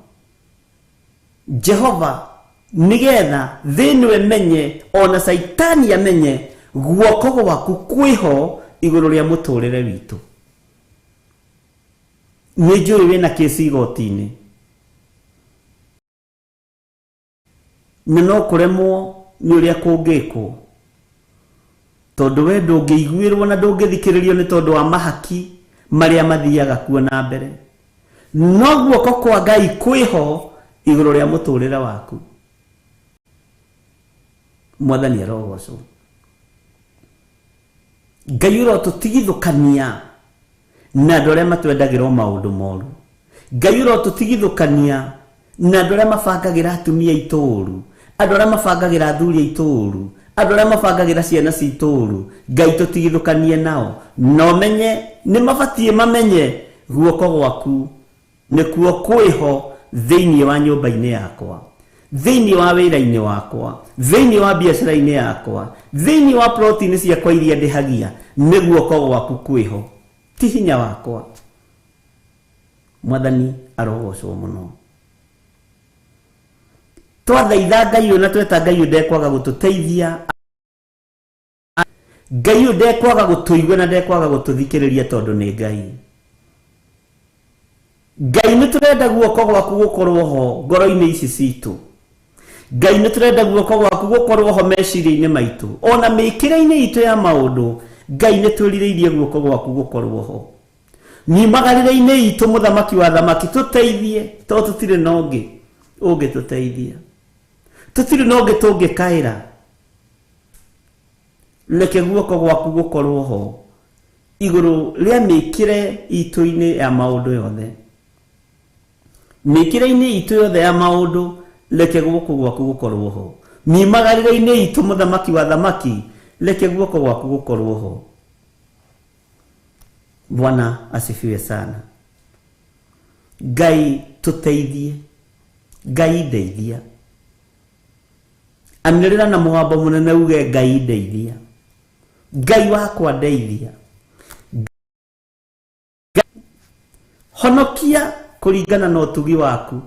Jehova, nigetha thĩinĩ menye ona Saitani amenye guoko gwaku kwiho igũrũ rĩa mũtũrĩre witũ. Nĩ njũĩ wĩna kĩci igoti-inĩ, na no kũremwo nĩ ũrĩa kũngĩkwo, tondũ we ndũngĩiguĩrwo na ndũngĩthikĩrĩrio nĩ tondũ wa mahaki marĩa mathiaga kuo na mbere. No guoko kwa Ngai kwiho igũrũ rĩa mũtũrĩre waku. Mwathani arogocwo. Ngai ũrotũtigithũkania na andũ arĩa matwendagĩrwo maũndũ moru. Ngai ũrotũtigithũkania na andũ arĩa mabangagĩra atumia aitũ ũru, andũ arĩa mabangagĩra athuri aitũ ũru, andũ arĩa mabangagĩra ciana citũ ũru. Ngai tũtigithũkanie nao, no menye nĩ mabatie mamenye guoko gwaku nĩkuo kwiho thĩinĩ wa nyũmba-inĩ yakwa, thĩinĩ wa wĩra-inĩ wakwa, thĩinĩ wa biacara-inĩ yakwa, thĩinĩ wa ploti-inĩ ciakwa iria ndĩhagia, nĩ guoko gwaku kwiho, ti hinya wakwa. Mwathani arogocwo mũno. Twathaitha Ngai na tweta Ngai ndekwaga gũtũteithia, Ngai ndekwaga gũtũigua na ndekwaga gũtũthikĩrĩria tondũ nĩ Ngai. Ngai nĩ tũrenda guoko gwaku gũkorwo ho ngoro-inĩ ici citũ. Ngai nĩ tũrenda guoko gwaku gũkorwo ho meciria-inĩ maitũ, ona mĩkĩre-inĩ itũ ya maũndũ. Ngai nĩ twĩrirĩirie guoko gwaku gũkorwo ho. Nyumagarĩre-inĩ itũ mũthamaki wa thamaki, tũteithie, tondũ tũtirĩ na ũngĩ ũngĩtũteithia, tũtirĩ na ũngĩ tũngĩkaĩra. Reke guoko gwaku gũkorwo ho igũrũ rĩa mĩkĩre itũ-inĩ ya maũndũ yothe. Mĩkĩre-inĩ itũ yothe ya maũndũ, reke guoko gwaku gũkorwo ho. Nyumagarĩre-inĩ itũ mũthamaki wa thamaki, reke guoko gwaku gũkorwo ho. Bwana asifiwe sana. Ngai tũteithie, Ngai ndeithia. Anĩrĩra na mũgambo mũnene uge Ngai ndeithia, Ngai wakwa ndeithia. Honokia kũringana na ũtugi waku,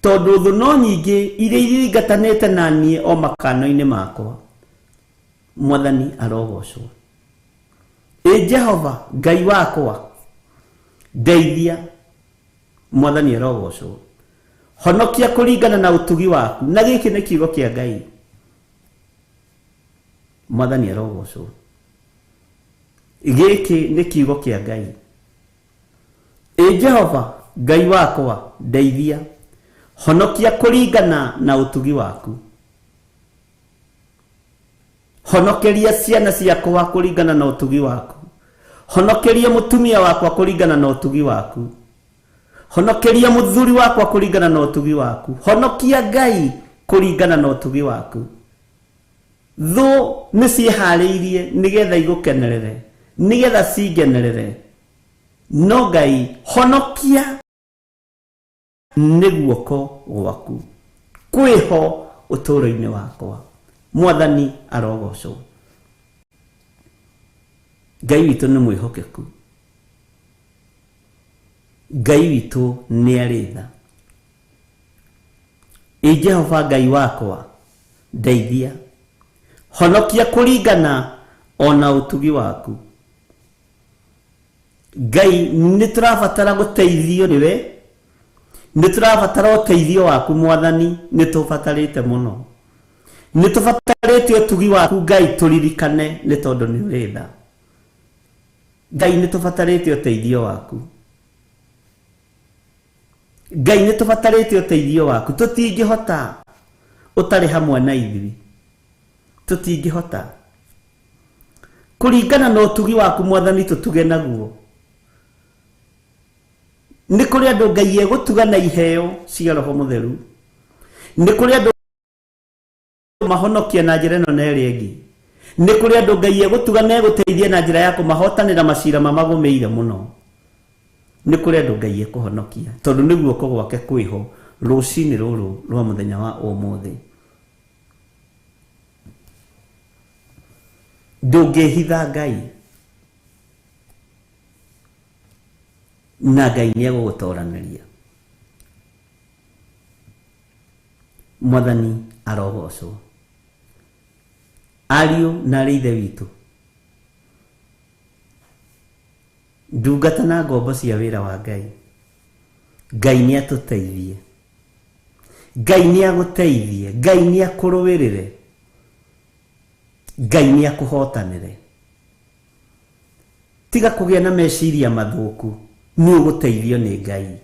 tondũ thũ no nyingĩ iria iringatanĩte na niĩ o makano-inĩ makwa. Mwathani arogocwo. Jehova Ngai wakwa ndeithia. Mwathani arogocwo. Honokia kũringana na ũtugi waku, na gĩkĩ nĩ kiugo kĩa Ngai. Mwathani arogocwo. Gĩkĩ nĩ kiugo kĩa Ngai. Jehova Ngai wakwa ndeithia. Honokia kũringana na ũtugi waku. Honokeria ciana ciakwa kũringana na ũtugi waku. Honokeria mũtumia wakwa kũringana na ũtugi waku. Honokeria mũthuri wakwa kũringana na ũtugi waku. Honokia Ngai kũringana na ũtugi waku. Thũ nĩ ciĩharĩirie nĩgetha igũkenerere, nĩgetha cingenerere, no Ngai honokia nĩ guoko gwaku kwiho ũtũũro-inĩ wakwa. Mwathani arogocwo. Ngai witũ nĩ mwĩhokeku, Ngai witũ nĩ arĩ tha. Jehova Ngai wakwa ndeithia. Honokia kũringana ona ũtugi waku. Ngai nĩ tũrabatara gũteithio nĩwe, nĩ tũrabatara ũteithio waku Mwathani, nĩ tũbatarĩte mũno. Nĩ tũbatarĩte ũtugi waku Ngai, tũririkane nĩ tondũ nĩ ũrĩ tha. Ngai nĩ tũbatarĩte ũteithio waku. Ngai nĩ tũbatarĩte ũteithio waku. Tũtingĩhota ũtarĩ hamwe na ithuĩ. Tũtingĩhota. Kũringana na ũtugi waku Mwathani tũtuge naguo. Nĩ kũrĩ andũ Ngai egũtuga na iheo cia Roho Mũtheru. Nĩ kũrĩ andũ mahonokia na njĩra ĩno na ĩrĩa ĩngĩ. nĩ kũrĩ andũ Ngai egũtuga na egũteithia na njĩra ya kũmahotanĩra macira mamagũmĩire mũno. Nĩ kũrĩ andũ Ngai ekũhonokia tondũ nĩ guoko gwake kwĩho rũcinĩ rũrũ rwa mũthenya wa ũmũthĩ. Ndũngĩhitha Ngai, na Ngai nĩ egũgũtoranĩria. Mwathani arogocwo. Ariũ na arĩ ithe witũ, ndungata na ngombo cia wĩra wa Ngai, Ngai nĩ atũteithie, Ngai nĩ agũteithie, Ngai nĩ akũrũĩrĩre, Ngai nĩ akũhotanĩre. Tiga kũgĩa na meciria mathũku, nĩ ũgũteithio nĩ Ngai.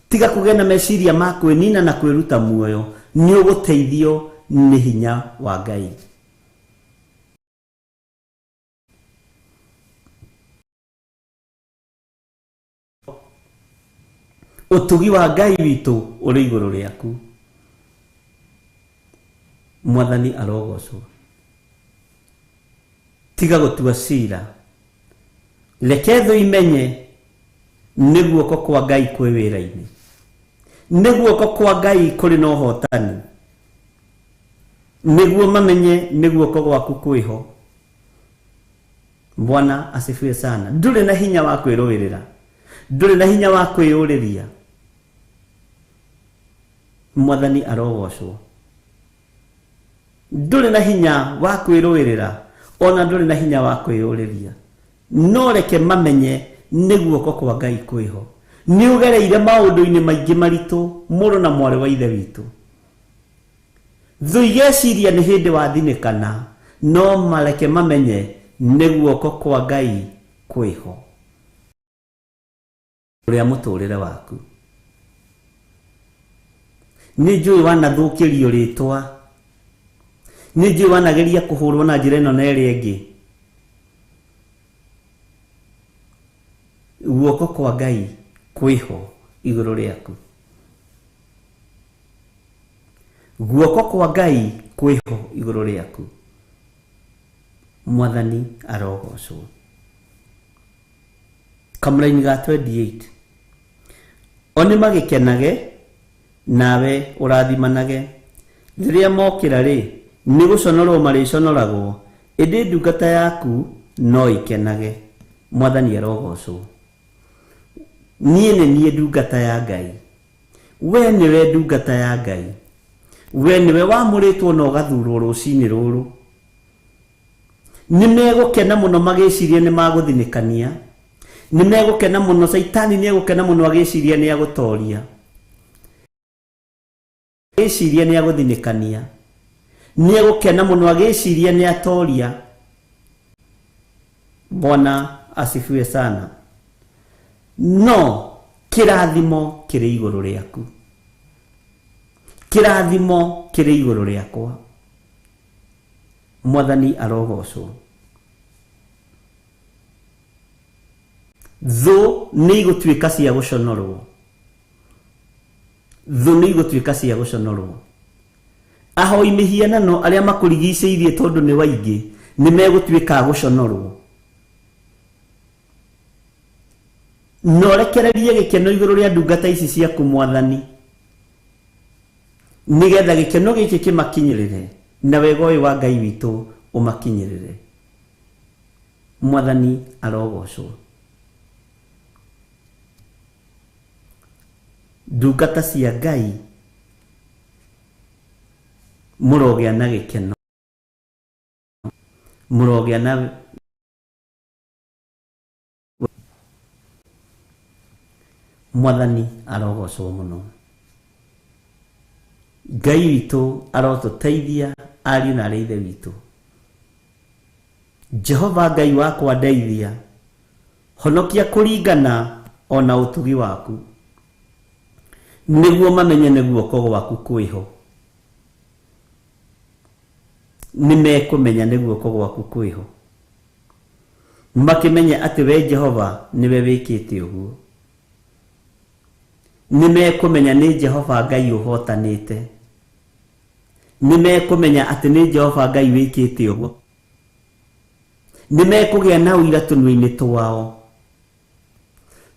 Tiga kũgĩa na meciria ma kwĩnina na kwĩruta muoyo, nĩ ũgũteithio nĩ hinya wa Ngai. Ũtugi wa Ngai witũ ũrĩ igũrũ rĩaku. Mwathani arogocwo. Tiga gũtua cira, reke thũ imenye nĩ guoko kwa Ngai kwĩ wĩra-inĩ, nĩ guoko kwa Ngai kũrĩ na ũhotani, nĩguo mamenye nĩ guoko gwaku kwĩho. Bwana asifiwe sana. Ndũrĩ na hinya wa kwĩrũĩrĩra, ndũrĩ na hinya wa kwĩyũrĩria. Mwathani arogocwo. Ndũrĩ na hinya wa kwĩrũĩrĩra, ona ndũrĩ na hinya wa kwĩyũrĩria. No reke mamenye nĩ guoko kwa Ngai kwĩho. Nĩ ũgereire maũndũ-inĩ maingĩ maritũ, mũrũ na mwarĩ wa ithe witũ. Thũ igeciria nĩ hĩndĩ wathinĩkana, no mareke mamenye nĩ guoko kwa Ngai kwĩho. Ũrĩa mũtũrĩre waku. Nĩ njũĩ wanathũkĩrio rĩtwa, nĩ njũĩ wanageria kũhũrwo na njĩra ĩno na ĩrĩa ĩngĩ. Guoko kwa Ngai kwĩho igũrũ rĩaku. Guoko kwa Ngai kwĩho igũrũ rĩaku. Mwathani arogocwo. Kamũra-inĩ ga 28. Oni magĩkenage, nawe ũrathimanage. Rĩrĩa mokĩra rĩ, nĩ gũconorwo marĩconoragwo, ĩndĩ ndungata yaku no ikenage. Mwathani arogocwo. Niĩ nĩ niĩ ndungata ya Ngai. We nĩwe ndungata ya Ngai. We nĩwe wamũrĩtwo na ũgathurwo rũcinĩ rũrũ. Nĩ megũkena mũno magĩciria nĩ magũthinĩkania. Nĩ megũkena mũno, Saitani nĩ egũkena mũno agĩciria nĩ agũtoria. Agĩciria nĩ agũthinĩkania. Nĩ egũkena mũno agĩciria nĩ atoria. Bwana asifiwe sana. No kĩrathimo kĩrĩ igũrũ rĩaku. Kĩrathimo kĩrĩ igũrũ rĩakwa. Mwathani arogocwo. Thũ nĩ igũtuĩka cia gũconorwo. Thũ nĩ igũtuĩka cia gũconorwo. Ahoi mĩhianano arĩa makũrigicĩirie tondũ nĩ waingĩ, nĩ megũtuĩka a gũconorwo. No rekererie gĩkeno igũrũ rĩa ndungata ici ciaku Mwathani, nĩgetha gĩkeno gĩkĩ kĩmakinyĩrĩre na wega ũyũ wa Ngai witũ ũmakinyĩrĩre. Mwathani arogocwo. Ndungata cia Ngai mũrogĩa na gĩkeno, mũrogĩa na Mwathani arogocwo mũno. Ngai witũ arotũteithia, ariũ na arĩ ithe witũ. Jehova Ngai wakwa ndeithia, honokia kũringana ona ũtugi waku, nĩguo mamenye nĩ guoko gwaku kwĩho. Nĩ mekũmenya nĩ guoko gwaku kwĩho, makĩmenye atĩ we Jehova nĩwe wĩkĩte ũguo. Nĩ mekũmenya nĩ Jehova Ngai ũhotanĩte, nimekumenya ati ni Jehova Ngai wikite uguo. Nimekugia na uira tunui-ini twao.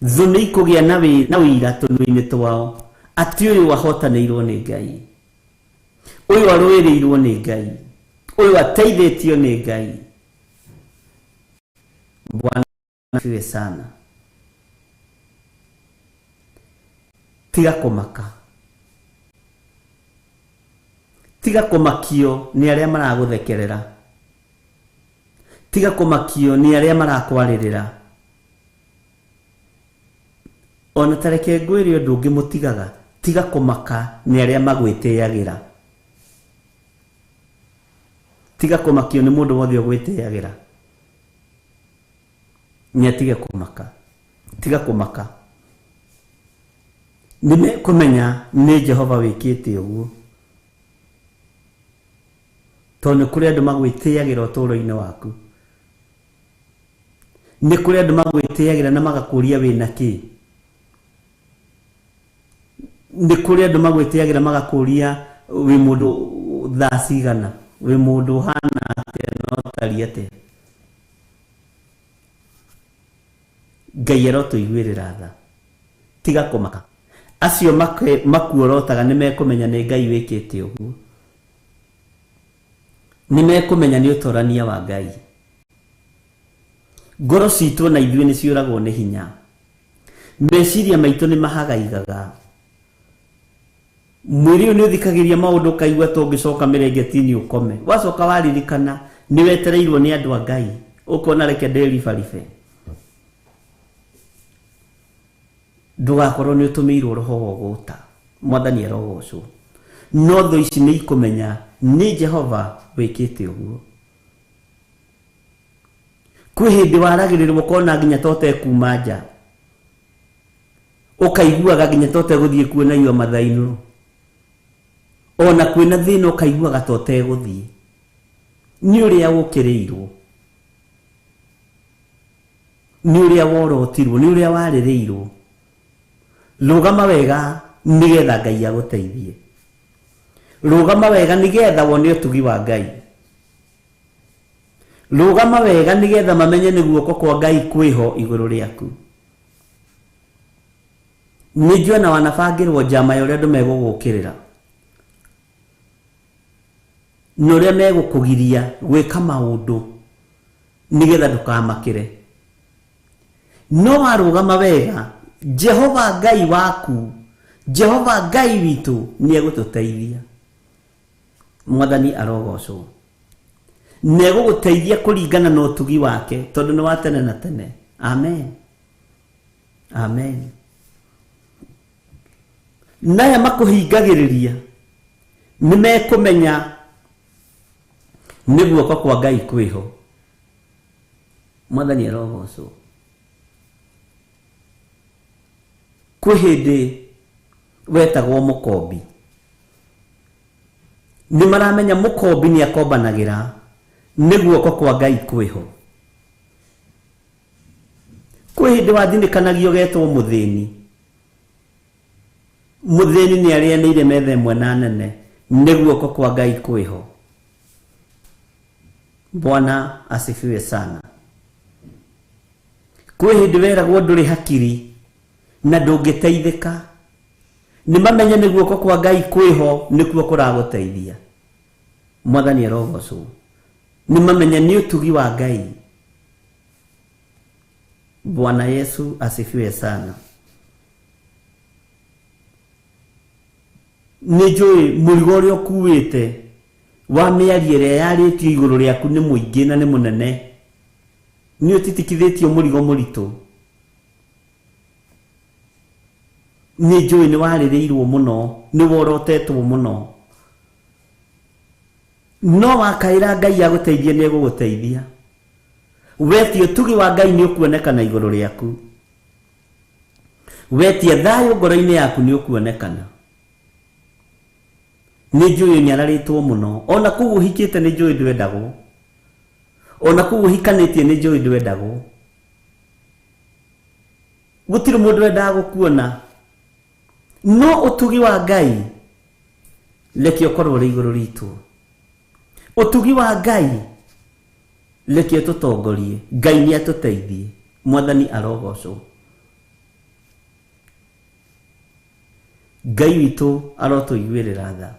Thũ nĩikũgĩa na ũira tũnua-inĩ twao atĩ ũyũ wahotanĩirwo nĩ Ngai, ũyũ arũĩrĩirwo nĩ Ngai, ũyũ ateithĩtio nĩ Ngai. Bwana asifiwe sana. Tiga kũmaka, tiga kũmakio nĩ arĩa maragũthekerera, tiga kũmakio nĩ arĩa marakwarĩrĩra. Ona tareke ngwĩre ũndũ ũngĩ mũtigaga, tiga kũmaka nĩ arĩa magwĩtĩagĩra, tiga kũmakio nĩ mũndũ wothe ũgwĩtĩagĩra. Nĩatige kũmaka, tiga kũmaka. Nĩmekũmenya nĩ Jehova wĩkĩte ũguo, tondũ nĩ kũrĩ andũ magwĩtĩagĩra ũtũũro-inĩ waku, nĩ kũrĩ andũ magwĩtĩagĩra na magakũria wĩna kĩ, nĩ kũrĩ andũ magwĩtĩagĩra magakũria wĩ mũndũ thaa cigana, wĩ mũndũ hana atĩa no tariĩ atĩa. Ngai arotũiguĩrĩra tha, tiga kũmaka. Acio makuorotaga nĩmekũmenya nĩ Ngai wĩkĩte ũguo, nĩmekũmenya nĩ ũtorania wa Ngai. Ngoro citũ na ithuĩ nĩ ciũragwo nĩ hinya, meciria maitũ nĩ mahagaigaga. Mwĩrĩ ũyũ nĩ ũthikagĩria maũndũ ũkaigua ta ũngĩcoka mĩrengeti-inĩ ũkome, wacoka waririkana nĩ wetereirwo nĩ andũ a Ngai, ũkona reke ndĩribaribe. Ndũgakorwo nĩ ũtũmĩirwo roho wa ũgũta, Mwathani arogocwo. No thũ ici nĩ ikũmenya nĩ Jehova wĩkĩte ũguo. Kwĩ hĩndĩ waragĩrĩrwo ũkona nginya ta ũtekuma nja, ũkaiguaga nginya ta ũtegũthiĩ kuona iwa mathainũ, ona kwĩna thĩna ũkaiguaga ta ũtegũthiĩ. Nĩ ũrĩa ũkĩrĩirwo, nĩ ũrĩa worotirwo, nĩ ũrĩa warĩrĩirwo. Rũgama wega nĩgetha Ngai agũteithie, rũgama wega nĩgetha wone ũtugi wa Ngai, rũgama wega nĩgetha mamenye nĩ guoko kwa Ngai kwĩho igũrũ rĩaku. Nĩnjuona wanabangĩrwo njama ya ũrĩa andũ megũgũkĩrĩra, na ũrĩa megũkũgiria gwĩka maũndũ nĩgetha ndũkamakĩre. No warũgama wega, Jehova Ngai waku, Jehova Ngai witũ nĩ egũtũteithia. Mwathani arogocwo. Nĩ egũgũteithia kũringana na ũtugi wake, tondũ nĩ wa tene na tene. Amen, amen. Naya makũhingagĩrĩria nĩmekũmenya nĩ guoko kwa Ngai kwĩho. Mwathani arogocwo. Kwĩ hĩndĩ wetagwo mũkombi, nĩ maramenya mũkombi nĩ akombanagĩra nĩ guoko kwa Ngai kwĩho. Kwĩ hĩndĩ wathinĩkanagio getwo mũthĩni, mũthĩni nĩ arĩanĩire metha ĩmwe na nene nĩ guoko kwa Ngai kwĩho. Bwana asifiwe sana. Kwĩ hĩndĩ weragwo ndũrĩ hakiri na ndũngĩteithĩka, nĩ mamenye nĩ guoko kwa Ngai kwĩho nĩkuo kũragũteithia. Mwathani arogocwo. Nĩ mamenye nĩ ũtugi wa Ngai. Bwana Yesu asifiwe sana. Nĩ njũĩ mũrigo ũrĩa ũkuĩte wa mĩario ĩrĩa yarĩtio igũrũ rĩaku nĩ mũingĩ na nĩ mũnene, nĩ ũtitikithĩtio mũrigo mũritũ. Nĩ njũĩ nĩ warĩrĩirwo mũno, nĩ worotetwo mũno, no wakaĩra Ngai agũteithie nĩ egũgũteithia. Wetia ũtugi wa Ngai nĩ ũkuonekana igũrũ rĩaku, wetia thayũ ngoro-inĩ yaku nĩ ũkuonekana. Nĩ njũĩ nĩ ararĩtwo mũno, ona kũu ũhikĩte nĩ njũĩ ndwendagwo, ona kũu ũhikanĩtie nĩ njũĩ ndwendagwo. Gũtirĩ mũndũ wendaga gũkuona, no ũtugi wa Ngai leki okorwo ri iguru ritu utugi wa Ngai leki tutongorie Ngai ni atuteithie mwathani arogocwo Ngai witu arotuiguirira tha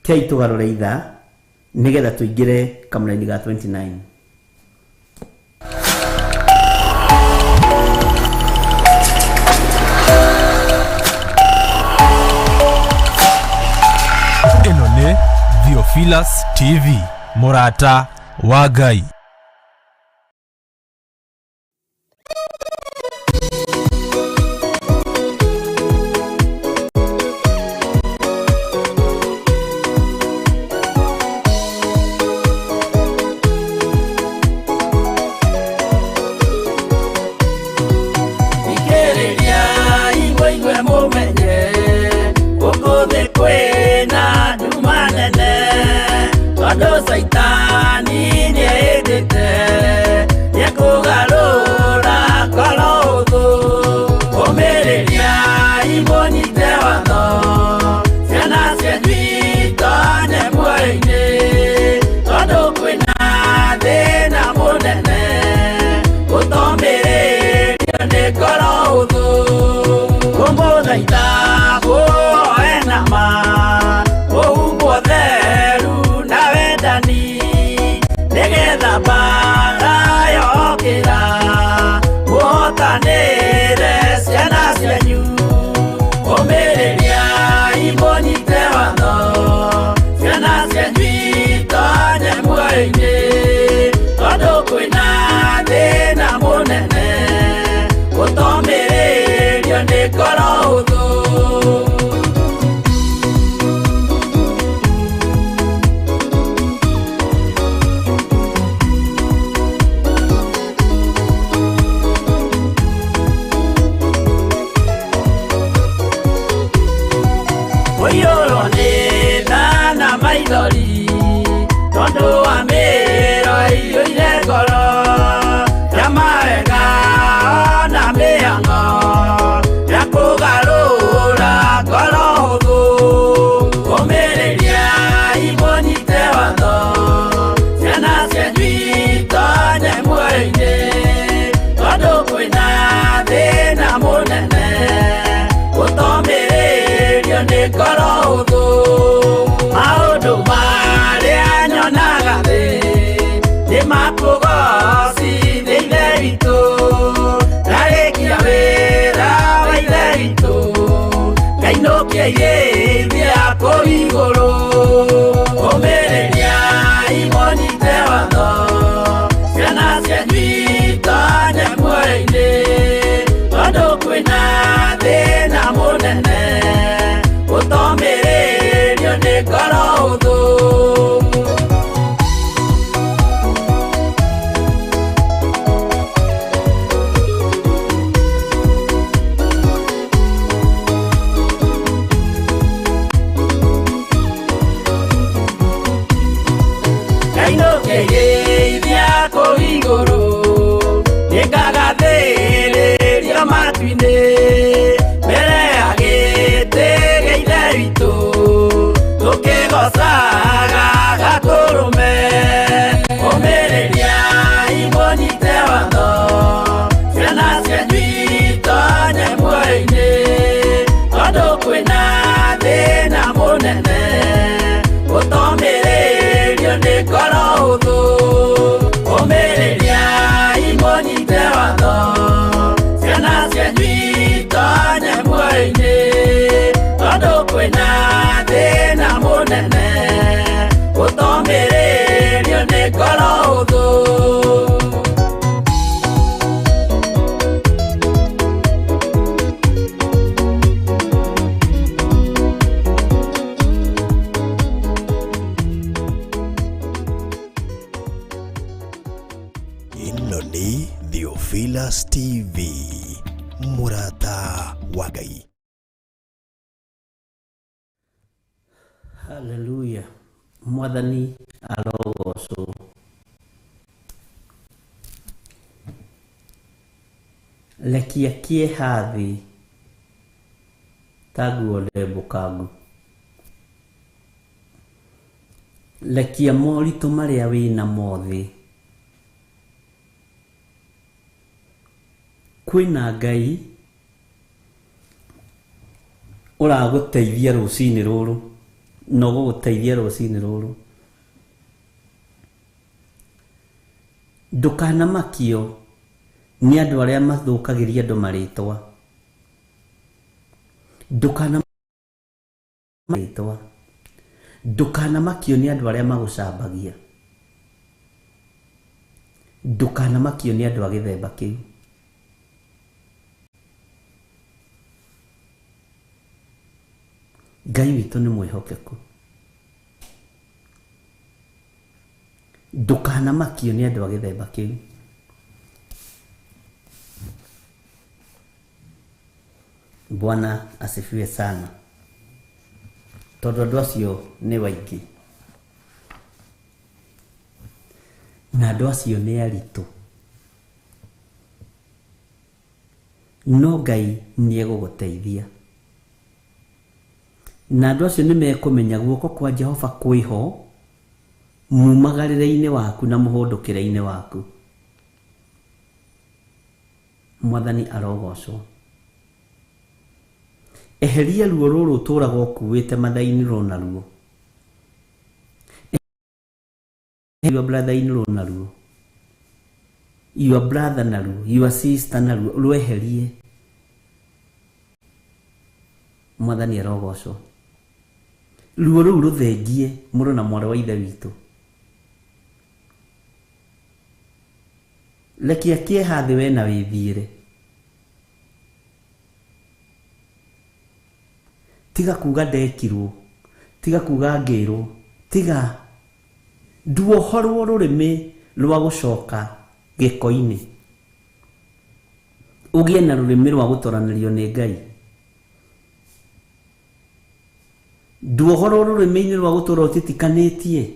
kei tugarure itha nigetha tuingire kamuraini ga 29 ino ni Theophilus TV Murata wa Ngai. Saitani ni edete ya kugarura kolodo omereria imoni tewano siana sianwita ne mwaine todo kwina dena monene utomereria ne kolodo como daita bo enama o poderu na vedani negetha bara yokira muhotanire ciana cianyu umireria imonite watho ciana cianyu itonye muoyo-ini tondu kwina thina munene utomiririo ni ngoro huthu. Tondu wa mero iyo ile ngoro ya mawega na mĩhang'o ya kũgarũra ngoro hũthũ kũmĩrĩria imũnyite watho ciana cianyu itonye muoyo-ini tondu kwĩna thĩna mũnene ũtomĩrĩrio nĩ ngoro hũthũ. Maũndũ marĩa nyonaga thĩ nĩ makũgoci thĩ ithe witũ ndarĩkia wĩra wa ithe witũ ngainũkia irĩithia kũu igũrũ kũmĩrĩria imũnyite watho ciana cianyu itonye muoyo-ini tondu kwĩna thĩna mũnene ũtomĩrĩrio nĩ ngoro hũthũ. Ngainũkĩrĩithia kũu igũrũ nĩngagathĩrĩrio matu-inĩ mbere ya gĩtĩ gĩa ithe witũ tũkĩgocaga gakũrũme ũmĩrĩria imũnyite watho ciana cianyu itonye muoyo-ini tondu kwĩna thĩna mũnene ũtomĩrĩrio nĩ ngoro hũthũ ũmĩrĩria imũnyite watho ciana cianyu itonye muoyo-ini tondu kwĩna thĩna mũnene ũtomĩrĩrio nĩ ngoro hũthũ. Ino ni Theophilus TV Murata wa Ngai. Hallelujah. Mwathani arogocwo. Rekia kĩeha thĩ tagu ole bukagu lekia moritu maria wina mothi kwina Ngai uraguteithia ruci-ini ruru no guguteithia ruci-ini ruru ndukanamakio ni andu aria mathukagiria andu maritwa ndukanamakio ni andu aria magucambagia ndukanamakio ni andu a githemba kiu Ngai witu ni mwihokeku ndukanamakio ni andu a githemba kiu Bwana asifiwe sana tondu andu acio ni waingi na andu acio ni aritu no Ngai ni eguguteithia na andu acio ni mekumenya guoko kwa Jehova kwiho mumagarire-ini waku na muhundukire-ini waku Mwathani arogocwo eheria ruo ruru turaga ukuwite mathaini ronaruo your brother in law naruo your brother naruo your sister naruo rweherie Mwathani arogocwo ruo ruru ruthengie muru na mwara wa ithe witu lekia kieha thi we na withiire tiga kuga ndekirwo tiga kuga ngirwo tiga nduohorwo rurimi rwa gucoka giko-ini ugie na rurimi rwa gutoranirio ni Ngai nduohorwo rurimi-ini rwa gutura utitikanitie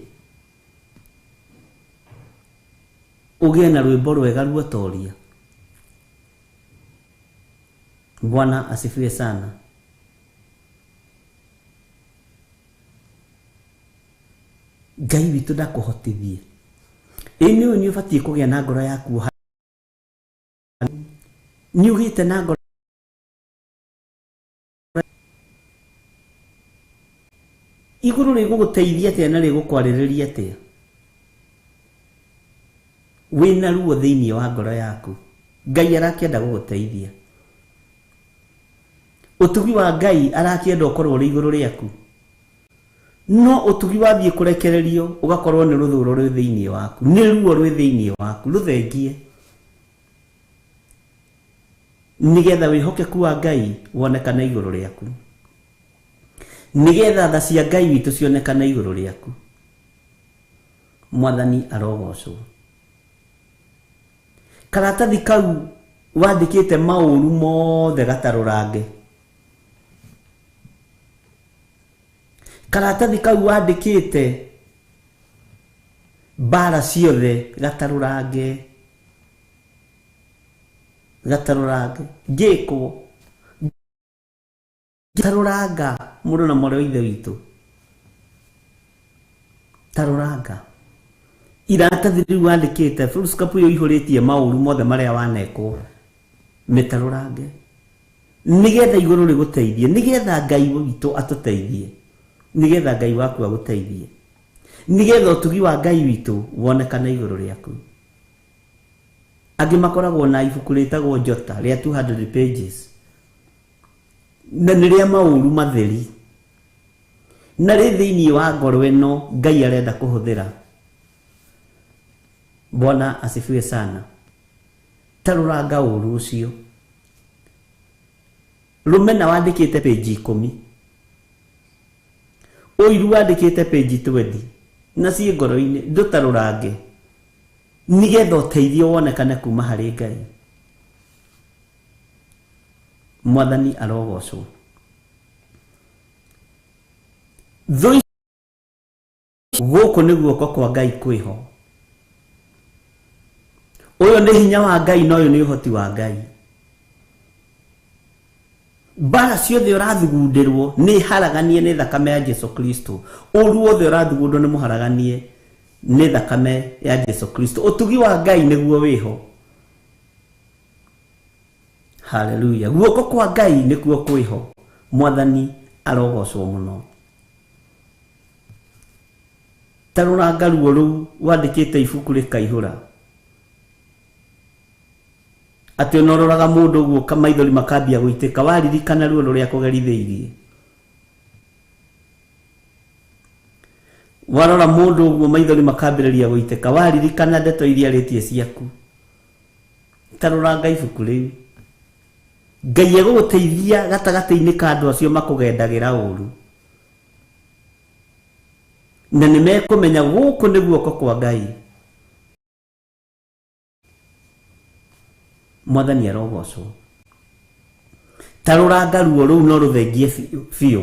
ugie na rwimbo rwega ruotoria Bwana asifiwe sana Ngai witu ndakuhotithie ini ni ubatie kugia na ngoro yaku ni ugite na ngoro iguru riguguteithia atia na rigukwariria atia wina ruo thiini wa ngoro yaku Ngai arakienda guguteithia utugi wa Ngai arakienda ukorwo ri iguru riaku no utugi wathie kurekererio ugakorwo ni ruthuro rwi thiini waku ni ruo rwi thiini waku ruthengie nigetha wihokeku wa Ngai wonekana iguru riaku nigetha tha cia Ngai witu cionekana iguru riaku Mwathani arogocwo karatathi kau wandikite mauru mothe gatarurange karatathi kau wandikite bara ciothe gatarurange ngikwo taruranga mundu na mwari wa ithe witu taruranga iratathi riu wandikite Theophilus kapuyo ihuritie mauru mothe maria wanekwo metarurange nigetha iguru riguteithie nigetha Ngai witu atuteithie nigetha Ngai waku aguteithie nigetha utugi wa Ngai witu wonekana iguru riaku angi makoragwo na ibuku ritagwo Jota ria 200 pages na niria mauru matheri na ri thiini wa ngoro ino Ngai arenda kuhuthira Bwana asifiwe sana taruranga uru ucio rumena wandikite page 10 oiru wandikite page 20 na cie ngoro-ini ndutarurange nigetha uteithio wonekane kuma hari Ngai Mwathani arogocwo thoi guku ni guoko kwa Ngai kwiho uyo ni hinya wa Ngai no uyo ni uhoti wa Ngai bara ciothe ũrathugundirwo nĩ haraganie nĩ thakame ya Jesu Kristo. Ũru wothe ũrathugundwo nĩ mũharaganie nĩ thakame ya Jesu Kristo. Ũtugi wa Ngai nĩguo wĩho. Hallelujah. Guoko kwa Ngai nĩkuo kwĩho. Mwathani arogocwo mũno. Tarora ngaruo rũu wandĩkĩte ibuku rĩkaihũra. Ati onoraga mũndũ ũguo kamaithori makambia gũitĩka, waririkana ruo rũrĩa kũgerithĩirie. Warora mũndũ ũguo maithori makambĩrĩria gũitĩka, waririkana ndeto iria rĩtie ciaku. Tarora Ngai ibuku rĩu. Ngai egũgũteithia gatagatĩ-inĩ ka andũ acio makũgendagĩra ũru. Na nĩmekũmenya gũkũ nĩ guoko kwa Ngai. Mwathani arogocwo. Tarora ngaruo rũu no rũthengie biũ.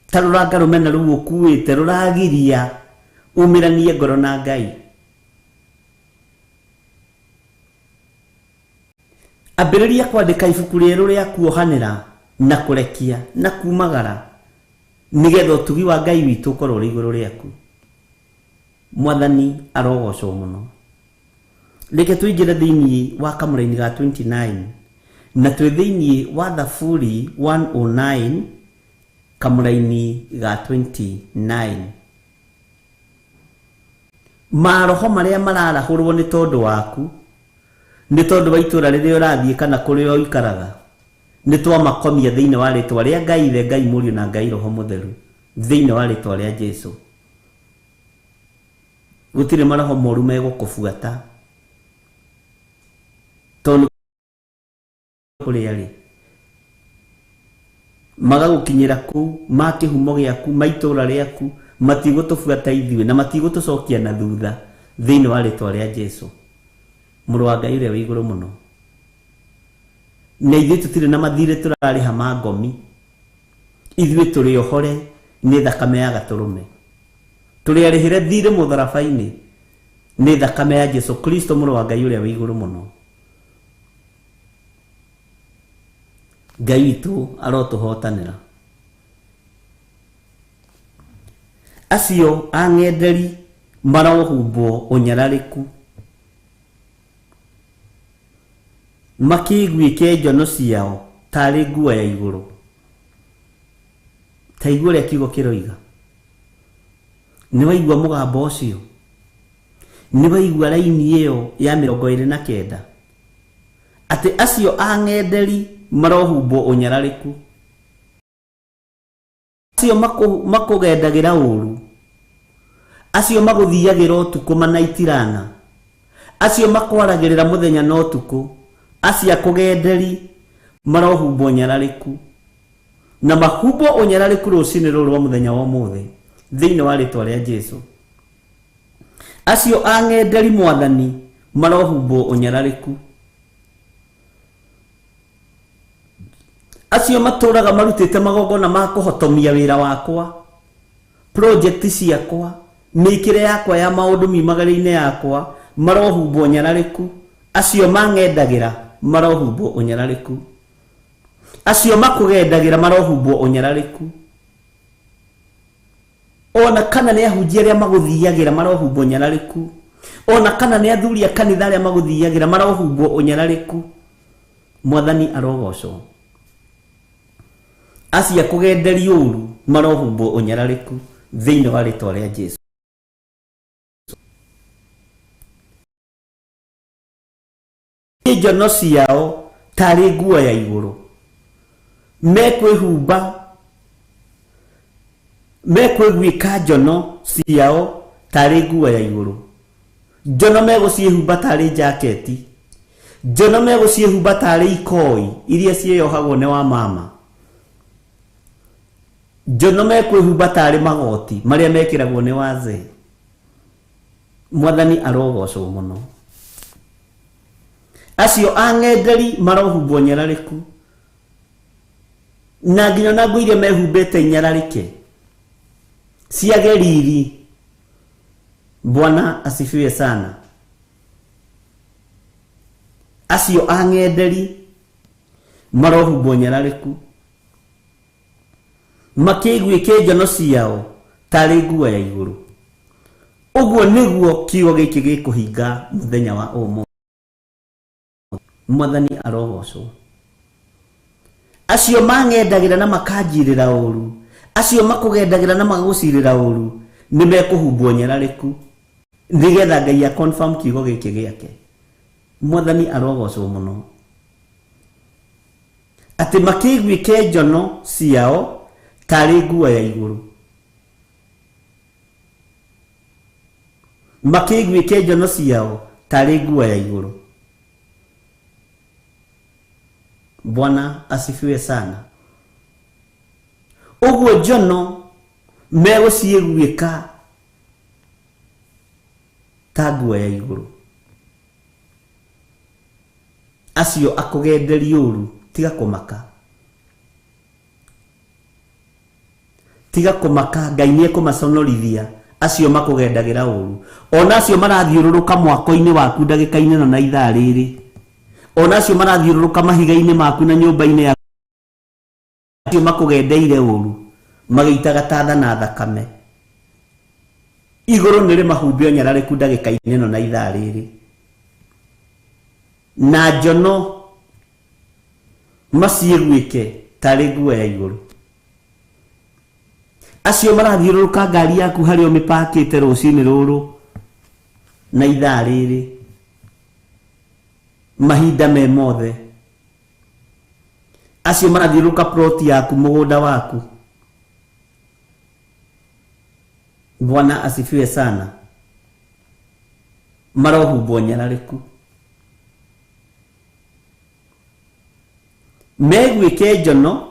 Tarora ngarũmena rũu ũkuĩte rũragiria umĩranie ngoro na Ngai. Ambĩrĩria kwandĩka ibuku rĩerũ rĩa kuohanĩra na kũrekia na kumagara, nĩgetha ũtugi wa Ngai witũ ũkorwo ũrĩ igũrũ rĩaku. Mwathani arogocwo mũno. Reke tũingĩre thĩinĩ wa kamũra-inĩ ga 29 na twĩ thĩinĩ wa Thaburi 109 kamũra-inĩ ga 29. Maroho marĩa mararahũrwo nĩ tondũ waku, nĩ tondũ wa itũra rĩrĩa ũrathiĩ kana kũrĩa ũikaraga, nĩ twamakomia thĩinĩ wa rĩtwa rĩa Ngai Ithe, Ngai Mũriũ na Ngai Roho Mũtheru, thĩinĩ wa rĩtwa rĩa Jesũ. Gũtirĩ maroho moru megũkũbuata tondũ kũrĩa rĩ magagũkinyĩra kũu, ma kĩhumo gĩaku, ma itũra rĩaku, matigũtũbuata ithuĩ na matigũtũcokia na thutha, thĩinĩ wa rĩtwa rĩa Jesũ, Mũrũ wa Ngai ũrĩa wĩ igũrũ mũno. Na ithuĩ tũtirĩ na mathirĩ tũrarĩha ma ngomi, ithuĩ tũrĩ ohore nĩ thakame ya gatũrũme, tũrĩarĩhĩre thirĩ mũtharaba-inĩ nĩ thakame ya Jesu Kristo, Mũrũ wa Ngai ũrĩa wĩ igũrũ mũno. Ngai witũ arotũhotanĩra. Acio ang'enderi marohumbwo ũnyararĩku, makĩiguĩke njono ciao tarĩ nguo ya igũrũ. Ta igua ũrĩa kiugo kĩroiga. Nĩ waigua mũgambo ũcio? Nĩ waigua raini ĩyo ya 29? Atĩ acio ang'enderi marohumbwo ũnyararĩku, acio makũgendagĩra ũru, acio magũthiagĩra ũtukũ manaitirana, acio makwaragĩrĩra mũthenya na ũtukũ, acio akũgenderi marohumbwo ũnyararĩku, na mahumbwo ũnyararĩku rũcinĩ rũrũ rwa mũthenya wa ũmũthĩ, thĩinĩ wa rĩtwa rĩa Jesũ. Acio ang'enderi Mwathani marohumbwo ũnyararĩku, acio matũraga marutĩte magongona ma kũhotomia wĩra wakwa, project ciakwa, mĩkĩre yakwa ya maũndũ miumagĩrĩ-inĩ yakwa, marohumbwo ũnyararĩku. Acio mang'endagĩra marohumbwo ũnyararĩku, acio makũgendagĩra marohumbwo ũnyararĩku, ona kana nĩ ahunjia arĩa magũthiagĩra marohumbwo ũnyararĩku, ona kana nĩ athuri a kanitha arĩa magũthiagĩra marohumbwo ũnyararĩku. Mwathani arogocwo. Acio akũgenderi ũru marohumbwo ũnyararĩku, thĩinĩ wa rĩtwa rĩa Jesũ. Njono ciao tarĩ nguo ya igũrũ, mekwĩguĩka njono ciao tarĩ nguo ya igũrũ. Njono megũciĩhumba tarĩ jaketi, njono megũciĩhumba tarĩ ikoi iria ciĩyohagwo nĩ wa mama, njono mekwĩhumba tarĩ magoti marĩa mekĩragwo nĩ wazee. Mwathani arogocwo mũno. Acio ang'enderi marohumbwo ũnyararĩku, na nginya na nguo iria mehumbĩte inyararĩke ciage riri. Bwana asifiwe sana. Acio ang'enderi marohumbwo nyarariku makĩiguĩke njono ciao tarĩ nguo ya igũrũ. Ũguo nĩguo kiugo gĩkĩ gĩkũhinga mũthenya wa ũmũthĩ. Mwathani arogocwo. Acio mang'endagĩra na makanjirĩra ũru, acio makũgendagĩra na magagũcirĩra ũru, nĩmekũhumbwo nyarariku nĩgetha Ngai confirm kiugo gĩkĩ gĩake. Mwathani arogocwo mũno. Atĩ makĩiguĩke njono ciao tarĩ nguo ya igũrũ. Makĩiguĩke njono ciao tarĩ nguo ya igũrũ. Bwana asifiwe sana. Ũguo njono megũciĩguĩka ta nguo ya igũrũ. Acio akũgenderi ũru tiga kũmaka. Tiga kũmaka, Ngai nĩekũmaconorithia acio makũgendagĩra ũru. Ona acio marathiũrũrũka mwako-inĩ waku ndagĩka-inĩ na ithaa rĩrĩ. Ona acio marathiũrũrũka mahiga-inĩ maku na nyũmba-inĩ yaku. Acio makũgendeire ũru magĩitaga tatha na thakame. Igũrũ nĩrĩ mahumbio nyarariku ndagĩka-inĩ na ithaa rĩrĩ. Na njono maciĩguĩke tarĩ nguo ya igũrũ. Acio marathiũrũrũka ngari yaku harĩa ũmĩpakĩte rũcinĩ rũrũ na ithaa rĩrĩ. Mahinda me mothe. Acio marathiũrũrũka ploti yaku, mũgũnda waku. Bwana asifiwe sana. Marohumbwo nyarariku. Meguĩke njono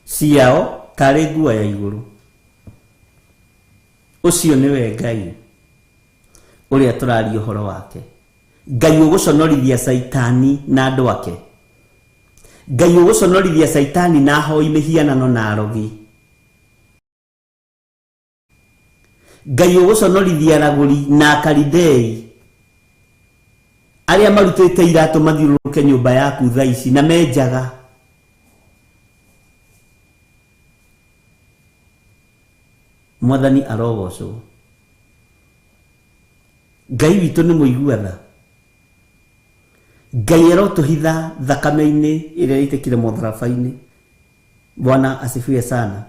ciao tarĩ nguo ya igũrũ. Ũcio nĩwe Ngai ũrĩa tũraria ũhoro wake. Ngai ũgũconorithia Saitani na andũ ake. Ngai ũgũconorithia Saitani na ahoi mĩhianano na arogi. Ngai ũgũconorithia aragũri na akalidei arĩa marutĩte iratũ mathiũrũrũke nyũmba yaku thaa ici na menjaga. Mwathani arogocwo. Ngai witũ nĩ mũiguatha. Ngai arotũhitha thakame-inĩ ĩrĩa ĩitĩkire mũtharaba-inĩ. Bwana asifiwe sana.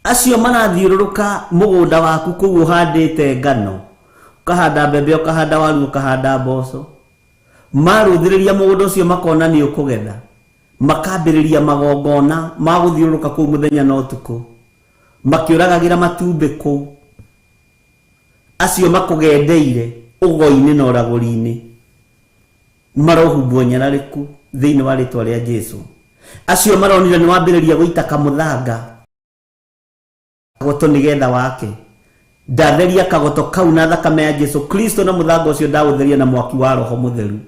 Acio marathiũrũrũka mũgũnda waku kũu ũhandĩte ngano, ũkahanda mbembe, ũkahanda waru, ũkahanda mboco. Marũthĩrĩria mũgũnda ũcio makona nĩ ũkũgetha, makambĩrĩria magongona ma gũthiũrũrũka kũu mũthenya na ũtukũ, makĩũragagĩra matumbĩ kũu. Acio makũgendeire ũgoi-inĩ na ũragũri-inĩ marohumbwo nyarariku thĩinĩ wa rĩtwa rĩa Jesũ. Acio maronire nĩ wambĩrĩria gũita kamũthanga kagoto nĩgetha wake. Ndatheria kagoto kau na thakame ya Jesũ Kristo na mũthanga ũcio ndaũtheria na mwaki wa Roho Mũtheru.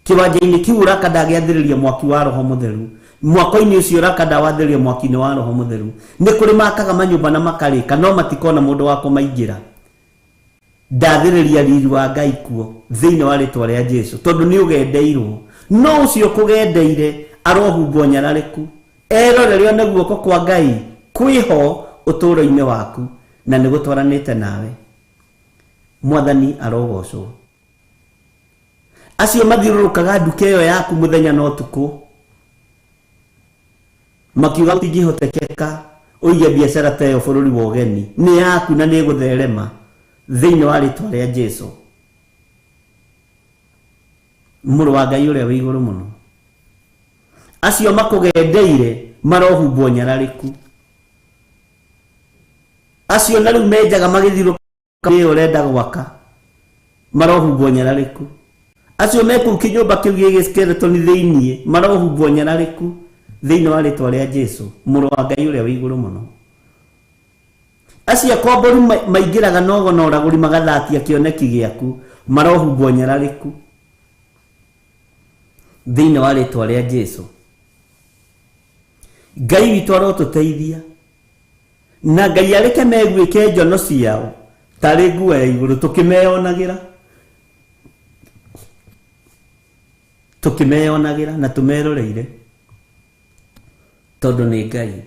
Kĩwanja-inĩ kĩu ũraka ndagĩathĩrĩria mwaki wa Roho Mũtheru. Mwako-inĩ ũcio ũraka ndawathĩrĩria mwaki-inĩ wa Roho Mũtheru. Nĩ kũrĩ makaga manyũmba na makarĩka no matikona mũndũ wa kũmaingĩra. Ndathĩrĩria riri wa Ngai kuo thĩinĩ wa rĩtwa rĩa Jesũ tondũ nĩ ũgendeirwo. No ũcio kũgendeire arohumbwo nyarariku. Erorere one guoko kwa Ngai kwĩho ũtũũro-inĩ waku na nĩ gũtwaranĩte nawe. Mwathani arogocwo. Acio mathiũrũrũkaga nduka ĩyo yaku mũthenya na ũtukũ makiuga gũtingĩhotekeka ũige biacara ta ĩyo bũrũri wa ũgeni. Nĩ yaku na nĩ gũtherema thĩinĩ wa rĩtwa rĩa Jesũ. Mũrũ wa Ngai ũrĩa wĩ igũrũ mũno. Acio makũgendeire marohumbwo nyarariku. Acio na rĩu menjaga magĩthiũrũrũka ĩyo ũrenda gwaka marohumbwo nyarariku. Acio mekũu kĩnyũmba kĩu gĩ skeleton thĩinĩ marohumbwo nyarariku thĩinĩ wa rĩtwa rĩa Jesũ. Mũrũ wa Ngai ũrĩa wĩ igũrũ mũno. Acio komboru maingĩraga nogo na ũragũri magathatia kĩoneki gĩaku marohumbwo nyarariku thĩinĩ wa rĩtwa rĩa Jesũ. Ngai witũ arotũteithia na Ngai areke meguĩke njono ciao tari nguo ya iguru tukimeyonagira na tumeroreire tondu ni Ngai.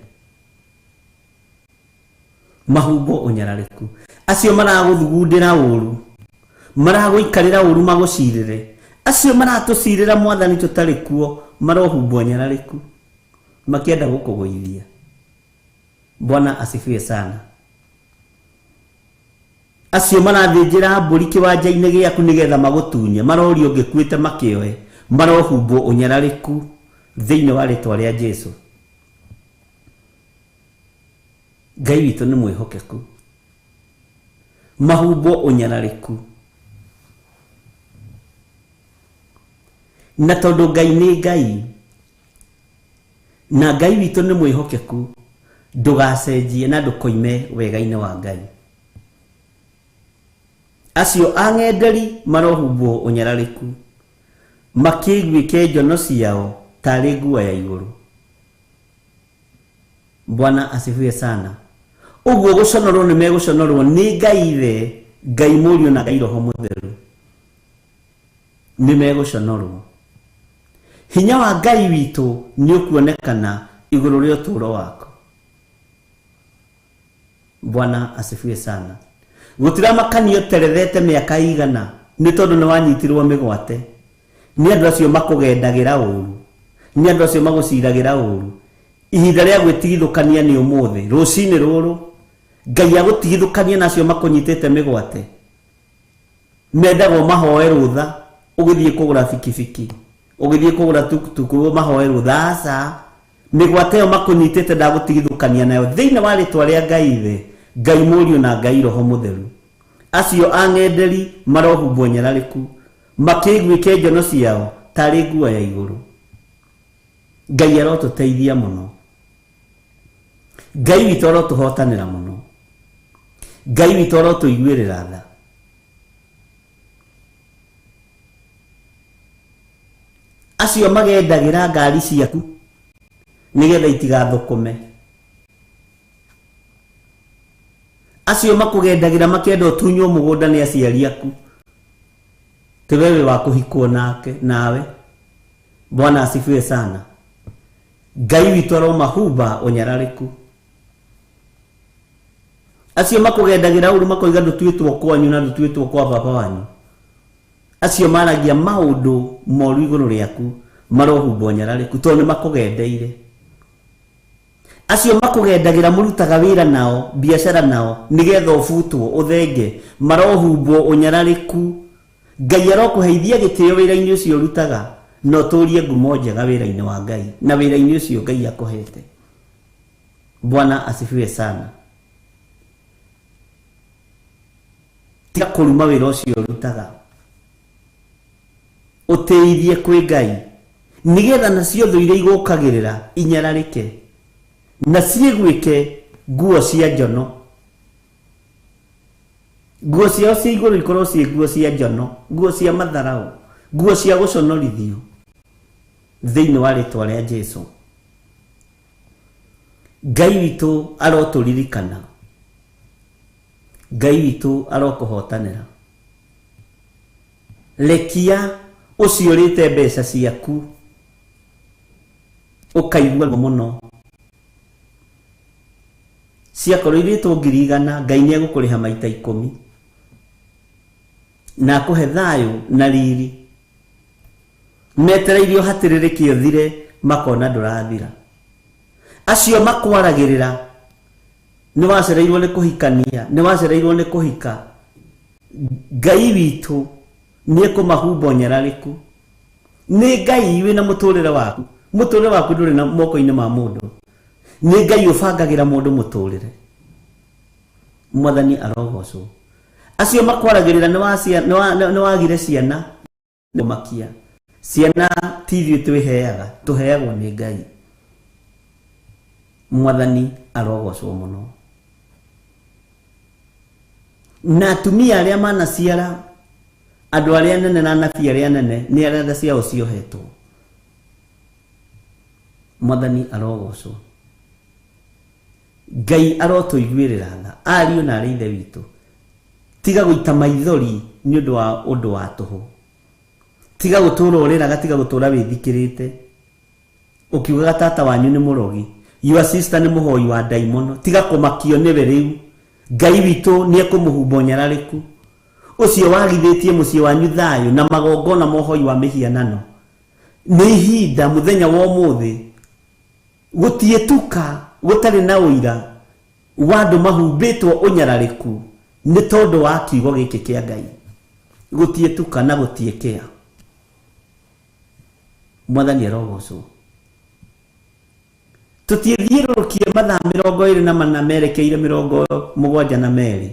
Mahumbo unyarariku acio maraguthugundira uru maraguikarira uru magucirire acio maratucirira mwathani tutari kuo marohumbo unyarariku makienda gukugoithia. Bwana asifiwe sana. Acio marathinjira mburi kiwanja-ini giaku nigetha magutunye marorio ngikuite makioe marohumbo unyarariku thiini wa ritwa ria Jesu. Ngai witu ni mwihokeku. Mahumbo unyarariku na tondu Ngai ni Ngai na Ngai witu ni mwihokeku ndugacenjie na ndukoime wega-ini wa Ngai. Acio ang'enderi marohumbo unyarariku makigwike njono ciao tari nguo ya iguru. Bwana asifiwe sana. Uguo guconorwo ni meguconorwo ni Ngai the Ngai Murio na Ngai Roho Mutheru ni meguconorwo. Hinya wa Ngai witu ni ukuonekana iguru ria uturo wako. Bwana asifiwe sana. Gutira makanio terethete miaka igana ni tondu ni wanyitirwo migwate. Ni andu acio makugendagira uru, ni andu acio maguciragira uru. Ihinda ria gwitigithukania ni umuthi ruci-ini ruru Ngai agutigithukania nacio makunyitite migwate. Mendago mahoe rutha ugithie kugura fikifiki ugithie kugura tukutuku mahoe rutha aca migwate yo makunyitite ndagutigithukania nayo thiini wa ritwa ria Ngai the Ngai Murio na Ngai Roho Mutheru. Acio ang'enderi marohumbo nyarariku makigwike njono ciao tari nguo ya iguru. Ngai arotuteithia muno. Ngai witu arotuhotanira muno. Ngai witu arotuiguirira tha. Acio magendagira ngari ciaku nigetha itigathukume. Acio makugendagira makienda utunywo mugunda ni aciari aku tiwewe wa kuhikwo nake nawe. Bwana asifiwe sana. Ngai witu aromahumba unyarariku. Acio makugendagira uru makoiga ndutuitwo kwanyu na ndutuitwo kwa baba wanyu. Acio maragia maundu moru iguru riaku marohumba unyarariku tondu makugendeire. Acio makugendagira murutaga wira nao biashara nao nigetha ufutwo uthenge marohumbo unyarariku. Ngai arokuheithia gitio wira-ini ucio rutaga no turie ngumo njega wira-ini wa Ngai na wira-ini ucio Ngai akuhete. Bwana asifiwe sana. Tiga kuruma wira ucio rutaga uteithie kwi Ngai nigetha nacio thu iria igukagirira inyararike na ciigwike nguo cia njono. Nguo ciao cia iguru ikorwo cie nguo cia njono, nguo cia matharau, nguo cia guconorithio thiini wa ritwa ria Jesu. Ngai witu aroturirikana. Ngai witu arokuhotanira. Rekia uciurite mbeca ciaku ukaigua muno ciakorwo iritwo 100,000 Ngai ni egukuriha maita 10 na akuhe thayu na riri. Metereirio hatiririki uthire makona ndurathira. Acio makwaragirira ni wacereirwo ni kuhikania ni wacereirwo ni kuhika. Ngai witu ni ekumahumba unyarariku. Ni Ngai wina muturire waku. Muturire waku nduri na moko-ini ma mundu. Ni Ngai ubangagira mundu muturire. Mwathani arogocwo. Acio makwaragirira ni wagire ciana ni makia. Ciana tithio twiheaga tuheagwo ni Ngai. Mwathani arogocwo muno. Na atumia aria manaciara andu aria nene na anabii aria nene ni aria ciao ciohetwo. Mwathani arogocwo. Ngai arotuiguirira tha ariu na ari ithe witu tiga guita maithori ni undu wa tuhu, tiga gutura uriraga, tiga gutura withikirite ukiuga tata wanyu ni murogi, your sister ni muhoi wa daimono, tiga kumakio niwe riu Ngai witu ni ekumuhumba nyarariku ucio wagithitie mucie wanyu thayo na magongona mohoi wa mihianano. Ni ihinda muthenya wa umuthi gutietuka gutari na uira wandu mahumbitwo unyarariku ni tondu wa kiugo giki kia Ngai, gutietuka na gutiekea. Mwathani arogocwo. Tutithiurukie mathaa 24 merekeire 72.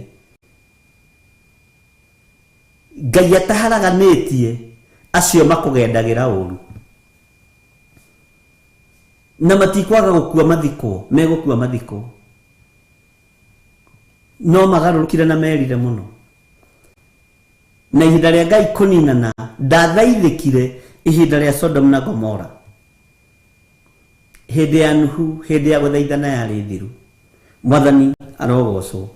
Ngai ataharaganitie acio makugendagira uru na matikwaga gukua mathiko, megukua mathiko no magarurukire na merire muno. Na ihinda ria Ngai kuninana ndathaithikire ihinda ria Sodom na Gomora, hindi ya Nuhu, hindi ya guthaithana yari thiru. Mwathani arogocwo.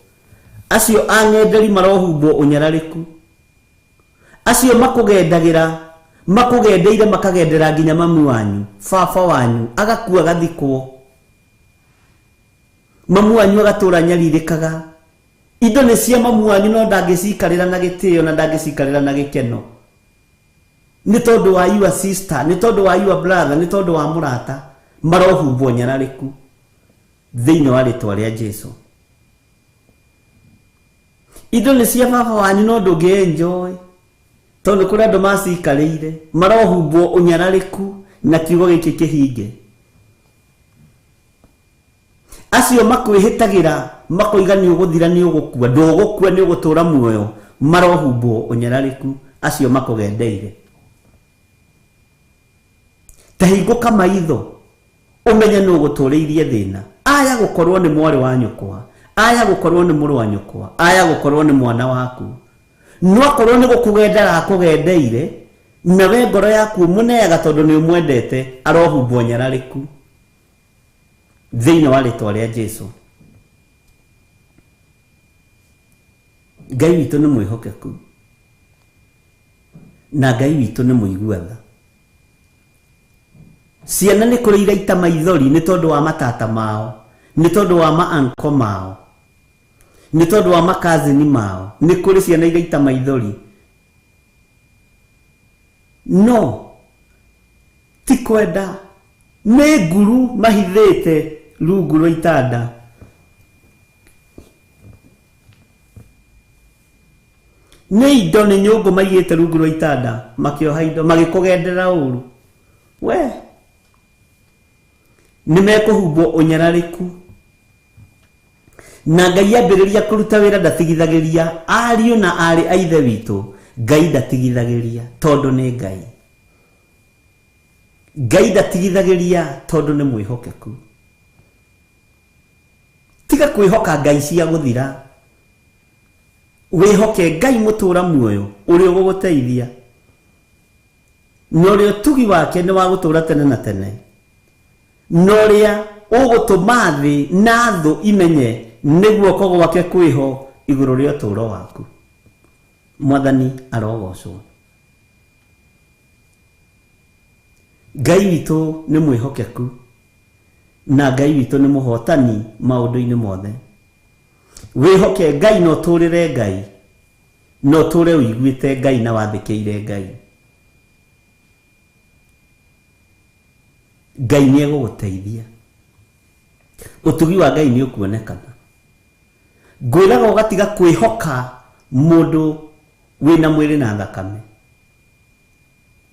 Acio ang'enderi marohumbwo unyarariku, acio makugendagira, makugendeire makagendera nginya mamu wanyu, baba wanyu agakua gathikwo, mamu wanyu agatura nyaririkaga. Indo ni cia mamu wanyu no ndangicikarira na gitio na ndangicikarira na gikeno, ni tondu wa your sister, ni tondu wa your brother, ni tondu wa murata marohumbwo nyarariku thiini wa ritwa ria Jesu. Indo ni cia baba wanyu no ndungienjoy tondu kuri andu macikarire marohumbwo unyarariku na kiugo giki kihinge. Acio makwihitagira makoiga ni uguthira ni ugukua, ndugukua ni ugutura muoyo, marohumbwo unyarariku, acio makugendeire. Tahinguka maitho umenye no guturiirie thina, aya gukorwo ni mwari wa nyukwa, aya gukorwo ni muru wa nyukwa, aya gukorwo ni mwana waku, no akorwo ni gukugendera akugendeire na we ngoro yaku munega tondu ni umwendete, arohumbwo nyarariku thiini wa ritwa ria Jesu. Ngai witu ni mwihokeku na Ngai witu ni muiguatha. Ciana ni kuri iraita maithori ni tondu wa matata mao, ni tondu wa maanko mao, ni tondu wa makazini mao, ni kuri ciana iraita maithori. No tikwenda ni nguru mahithite rungu rwa itanda. Ni indo ni nyungu maigite rungu rwa itanda makioha indo magikugendera uru, we ni mekuhumbwo unyarariku. Na Ngai ambiriria kuruta wira ndatigithagiria ariu na ari a ithe witu. Ngai ndatigithagiria tondu ni Ngai. Ngai ndatigithagiria tondu ni mwihokeku. Tiga kwihoka ngai cia guthira, wihoke Ngai mutura muoyo uri uguteithia, no rio tugi wake ni wa gutura tene na tene, no ria ugutuma thi na thu imenye niguo kogo wake kwiho iguru ria turo waku. Mwathani arogocwo. Ngai witu ni mwihokeku na Ngai witu ni muhotani maundu-ini mothe. Wihoke Ngai no turire Ngai, no ture uiguite Ngai na wathikiire Ngai. Ngai ni eguguteithia, utugi wa Ngai ni ukuonekana. Ngwiraga ugatiga kwihoka mundu wina mwiri na thakame.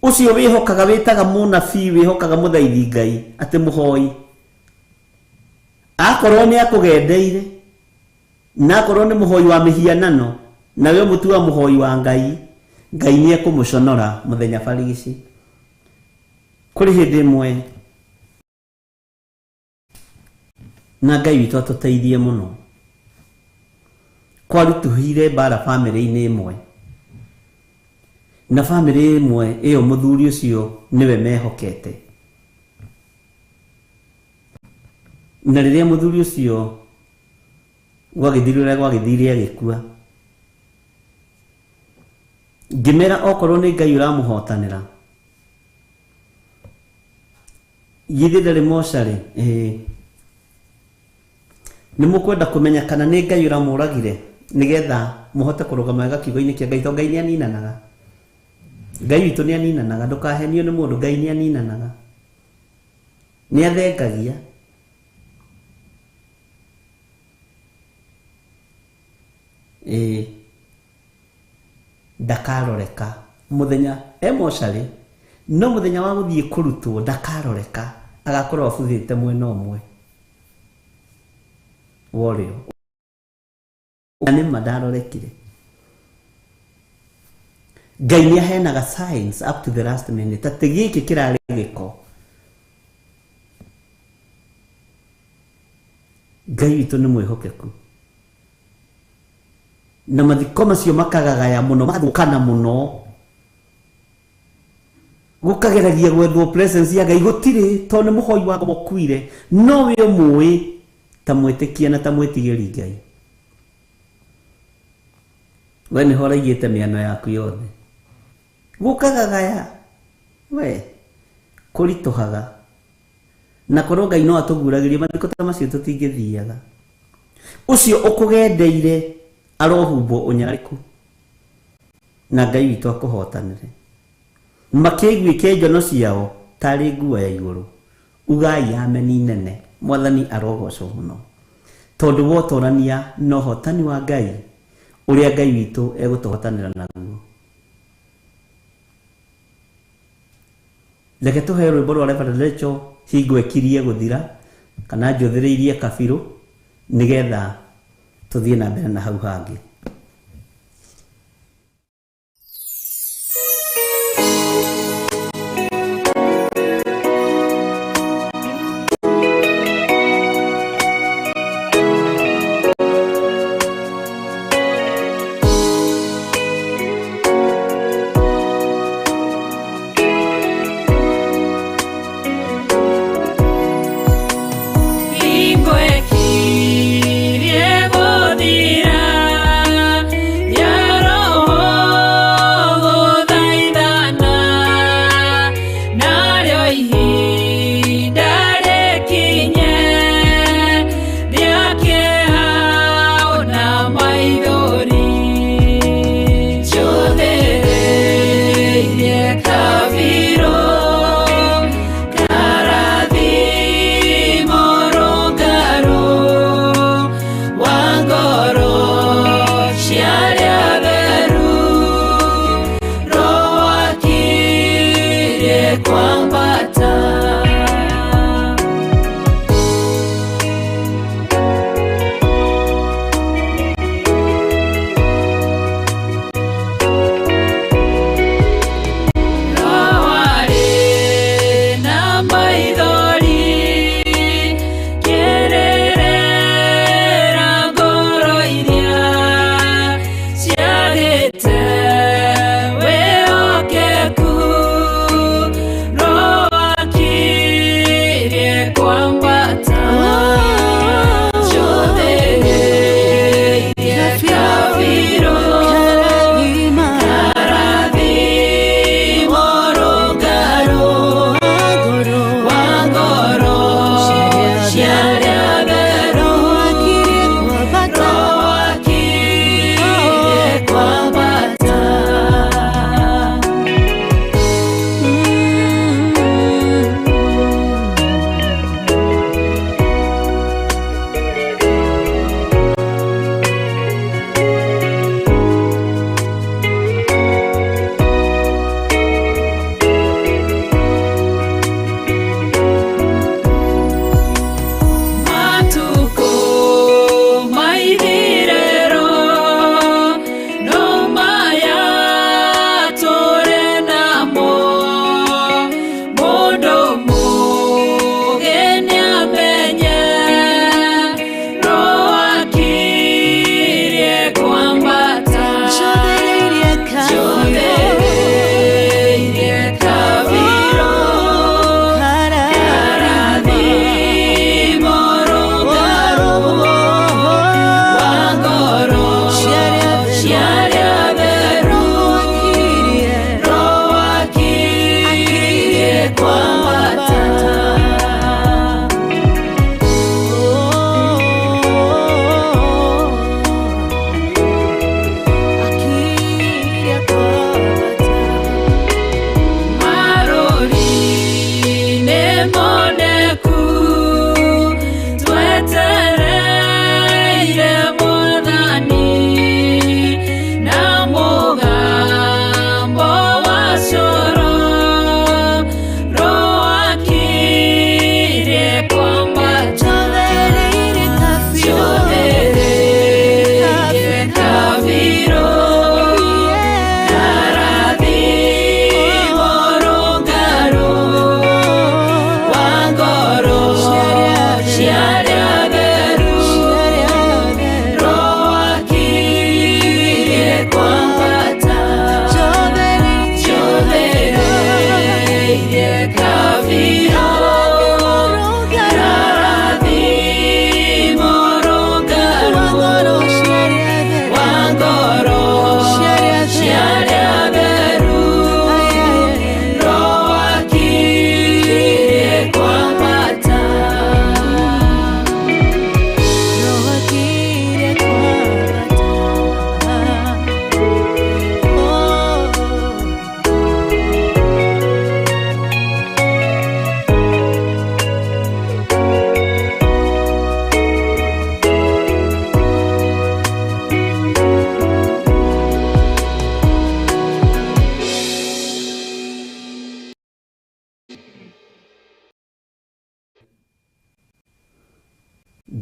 Ucio wihokaga witaga munabii, wihokaga muthaithi Ngai ati muhoi, akorwo ni akugendeire na akorwo ni muhoi wa mihianano na we mutua muhoi wa Ngai, Ngai ni ekumuconora muthenya barigici. Kuri hindi imwe na Ngai witu atuteithie muno, kwarutuhire bara family-ini imwe, na family imwe iyo muthuri ucio niwe mehokete, na riria muthuri ucio gwagithiri agikua, ngimera okorwo ni Ngai uramuhotanira yithi ndari mocarĩ ni mukwenda kumenya kana ni Ngai uramuragire nigetha muhote kurugama wega kiugo-inĩ kĩa Ngai. To Ngai ni aninanaga, Ngai witũ ni aninanaga, ndukahenio ni mundu. Ngai ni aninanaga, ni athengagia. Ndakaroreka muthenya mocarĩ, no muthenya wa guthie kurutwo ndakaroreka, agakorwo abuthĩte mwena ũmwe worio ni madarorekire. Ngai ni ahenaga signs up to the last minute. Ati gĩkĩ kĩrarĩ gĩko. Ngai witũ nĩ mwĩhokeku, na mathiko macio makagagaya muno, mathukana muno, gukageragia gwethwo presence ya Ngai gutiri, to nĩ mũhoi wa mũkuire, no wĩ mũĩ ta mwĩtĩkia na ta mwĩtigĩri Ngai. We nĩ ho ũraigĩte mĩano yaku yothe, gukagagaya we kũritũhaga, na korwo Ngai no atũguragĩria mathiko ta macio tũtingĩthiaga. Ũcio ũkũgendeire arohumbwo ũnyariku, na Ngai witũ akũhotanĩre. Makĩiguĩke njono ciao tarĩ nguo ya igũrũ, ugai ameni nene. Mwathani arogocwo mũno, tondũ wotorania na ũhotani wa Ngai ũrĩa Ngai witũ egũtũhotanĩra naguo. Reke tũheo rwĩmbo rwa Reverend Rachel hingo ekirie gũthira, kana njũthĩrĩirie kabirũ, nigetha tũthiĩ na mbere na hau hangĩ. No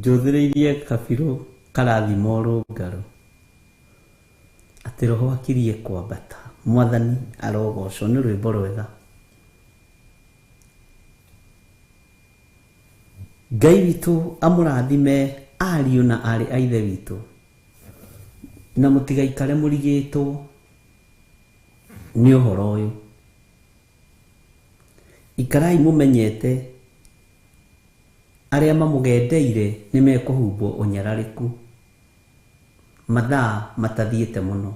njũthĩrĩirie kabirũ karathimo rũngaro atĩ roho akirie kwambata. Mwathani arogocwo. Nĩ rwĩmbo rwega. Ngai witũ amũrathime ariũ na arĩ a ithe witũ, na mũtigaikare mũrigĩtwo nĩ ũhoro ũyũ. Ikarai mũmenyete arĩa mamũgendeire nĩ mekũhumbwo ũnyararĩku mathaa matathiĩte mũno.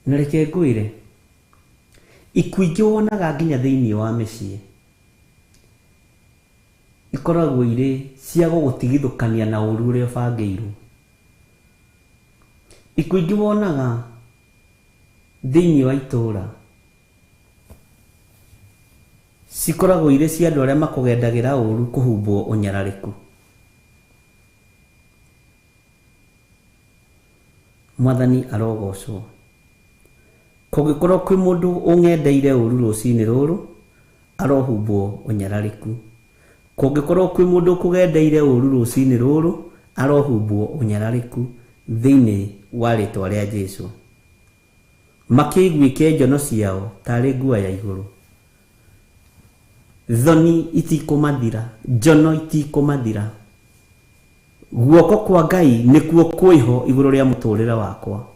Na reke ngwĩre, ikuũ ingĩ wonaga nginya thĩinĩ wa mĩciĩ ikoragwo irĩ cia gũgũtigithũkania na ũru ũrĩa ũbangĩirwo. Ikuũ ingĩ wonaga thĩinĩ wa itũũra cikoragwo irĩ cia andũ arĩa makũgendagĩra ũru kũhumbwo ũnyararĩku. Mwathani arogocwo. Kũngĩkorwo kwĩ mũndũ ũngendeire ũru rũcinĩ rũrũ, arohumbwo ũnyararĩku. Kũngĩkorwo kwĩ mũndũ ũkũgendeire ũru rũcinĩ rũrũ, arohumbwo ũnyararĩku thĩinĩ wa rĩtwa rĩa Jesũ. Makĩiguĩke njono ciao tarĩ nguo ya igũrũ. Thoni itikũmathira, njono itikũmathira. Guoko kwa Ngai nĩkuo kwĩho igũrũ rĩa mũtũrĩre wakwa.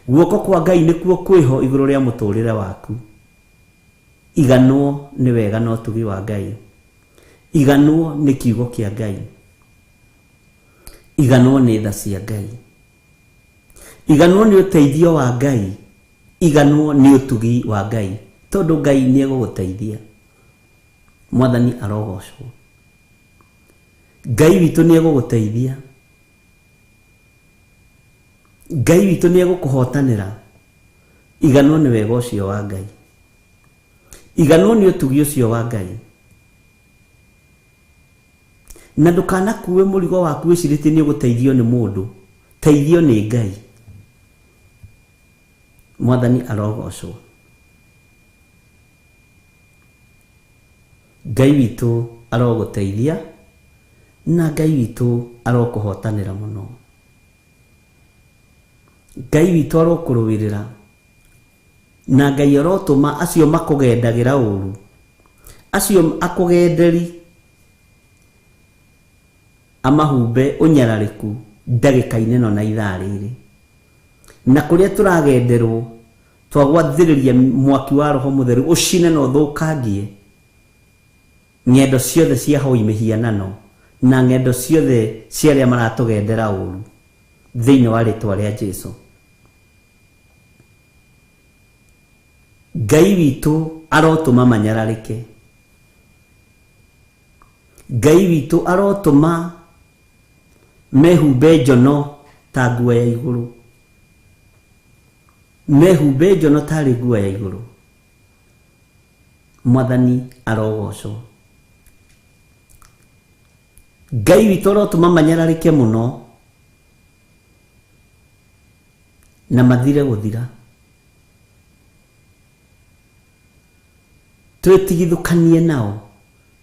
Guoko kwa Ngai nĩkuo kwĩho igũrũ rĩa mũtũrĩre waku. Iganwo nĩ wega na ũtugi wa Ngai. Iganwo nĩ kiugo kĩa Ngai. Iganwo nĩ tha cia Ngai. Iganwo nĩ ũteithio wa Ngai. Iganwo nĩ ũtugi wa Ngai, tondũ Ngai nĩ egũgũteithia. Mwathani arogocwo. Ngai witũ nĩ egũgũteithia. Ngai witũ nĩ egũkũhotanĩra. Iganwo nĩ wega ũcio wa Ngai. Iganwo nĩ ũtugi ũcio wa Ngai. Na ndũkanakue mũrigo waku wĩcirĩtie nĩ ũgũteithio nĩ mũndũ. Teithio nĩ Ngai. Mwathani arogocwo. Ngai witũ arogũteithia na Ngai witũ arokũhotanĩra mũno. Ngai witũ arokũrũĩrĩra na Ngai arotũma acio makũgendagĩra ũru, acio akũgenderi, amahumbe ũnyararĩku ndagĩka-inĩ ĩno na ithaa rĩrĩ. Na kũrĩa tũragenderwo twagwathĩrĩria mwaki wa Roho Mũtheru ũcine na ũthũkangie ng'endo ciothe cia hoi mĩhianano na ng'endo ciothe cia arĩa maratũgendera ũru thĩinĩ wa rĩtwa rĩa Jesũ. Ngai witũ arotũma manyararĩke. Ngai witũ arotũma mehumbe njono ta nguo ya igũrũ. Mehumbe njono tarĩ nguo ya igũrũ. Mwathani arogocwo. Ngai witũ arotũma manyararĩke mũno na mathire gũthira. Twĩtigithũkanie nao,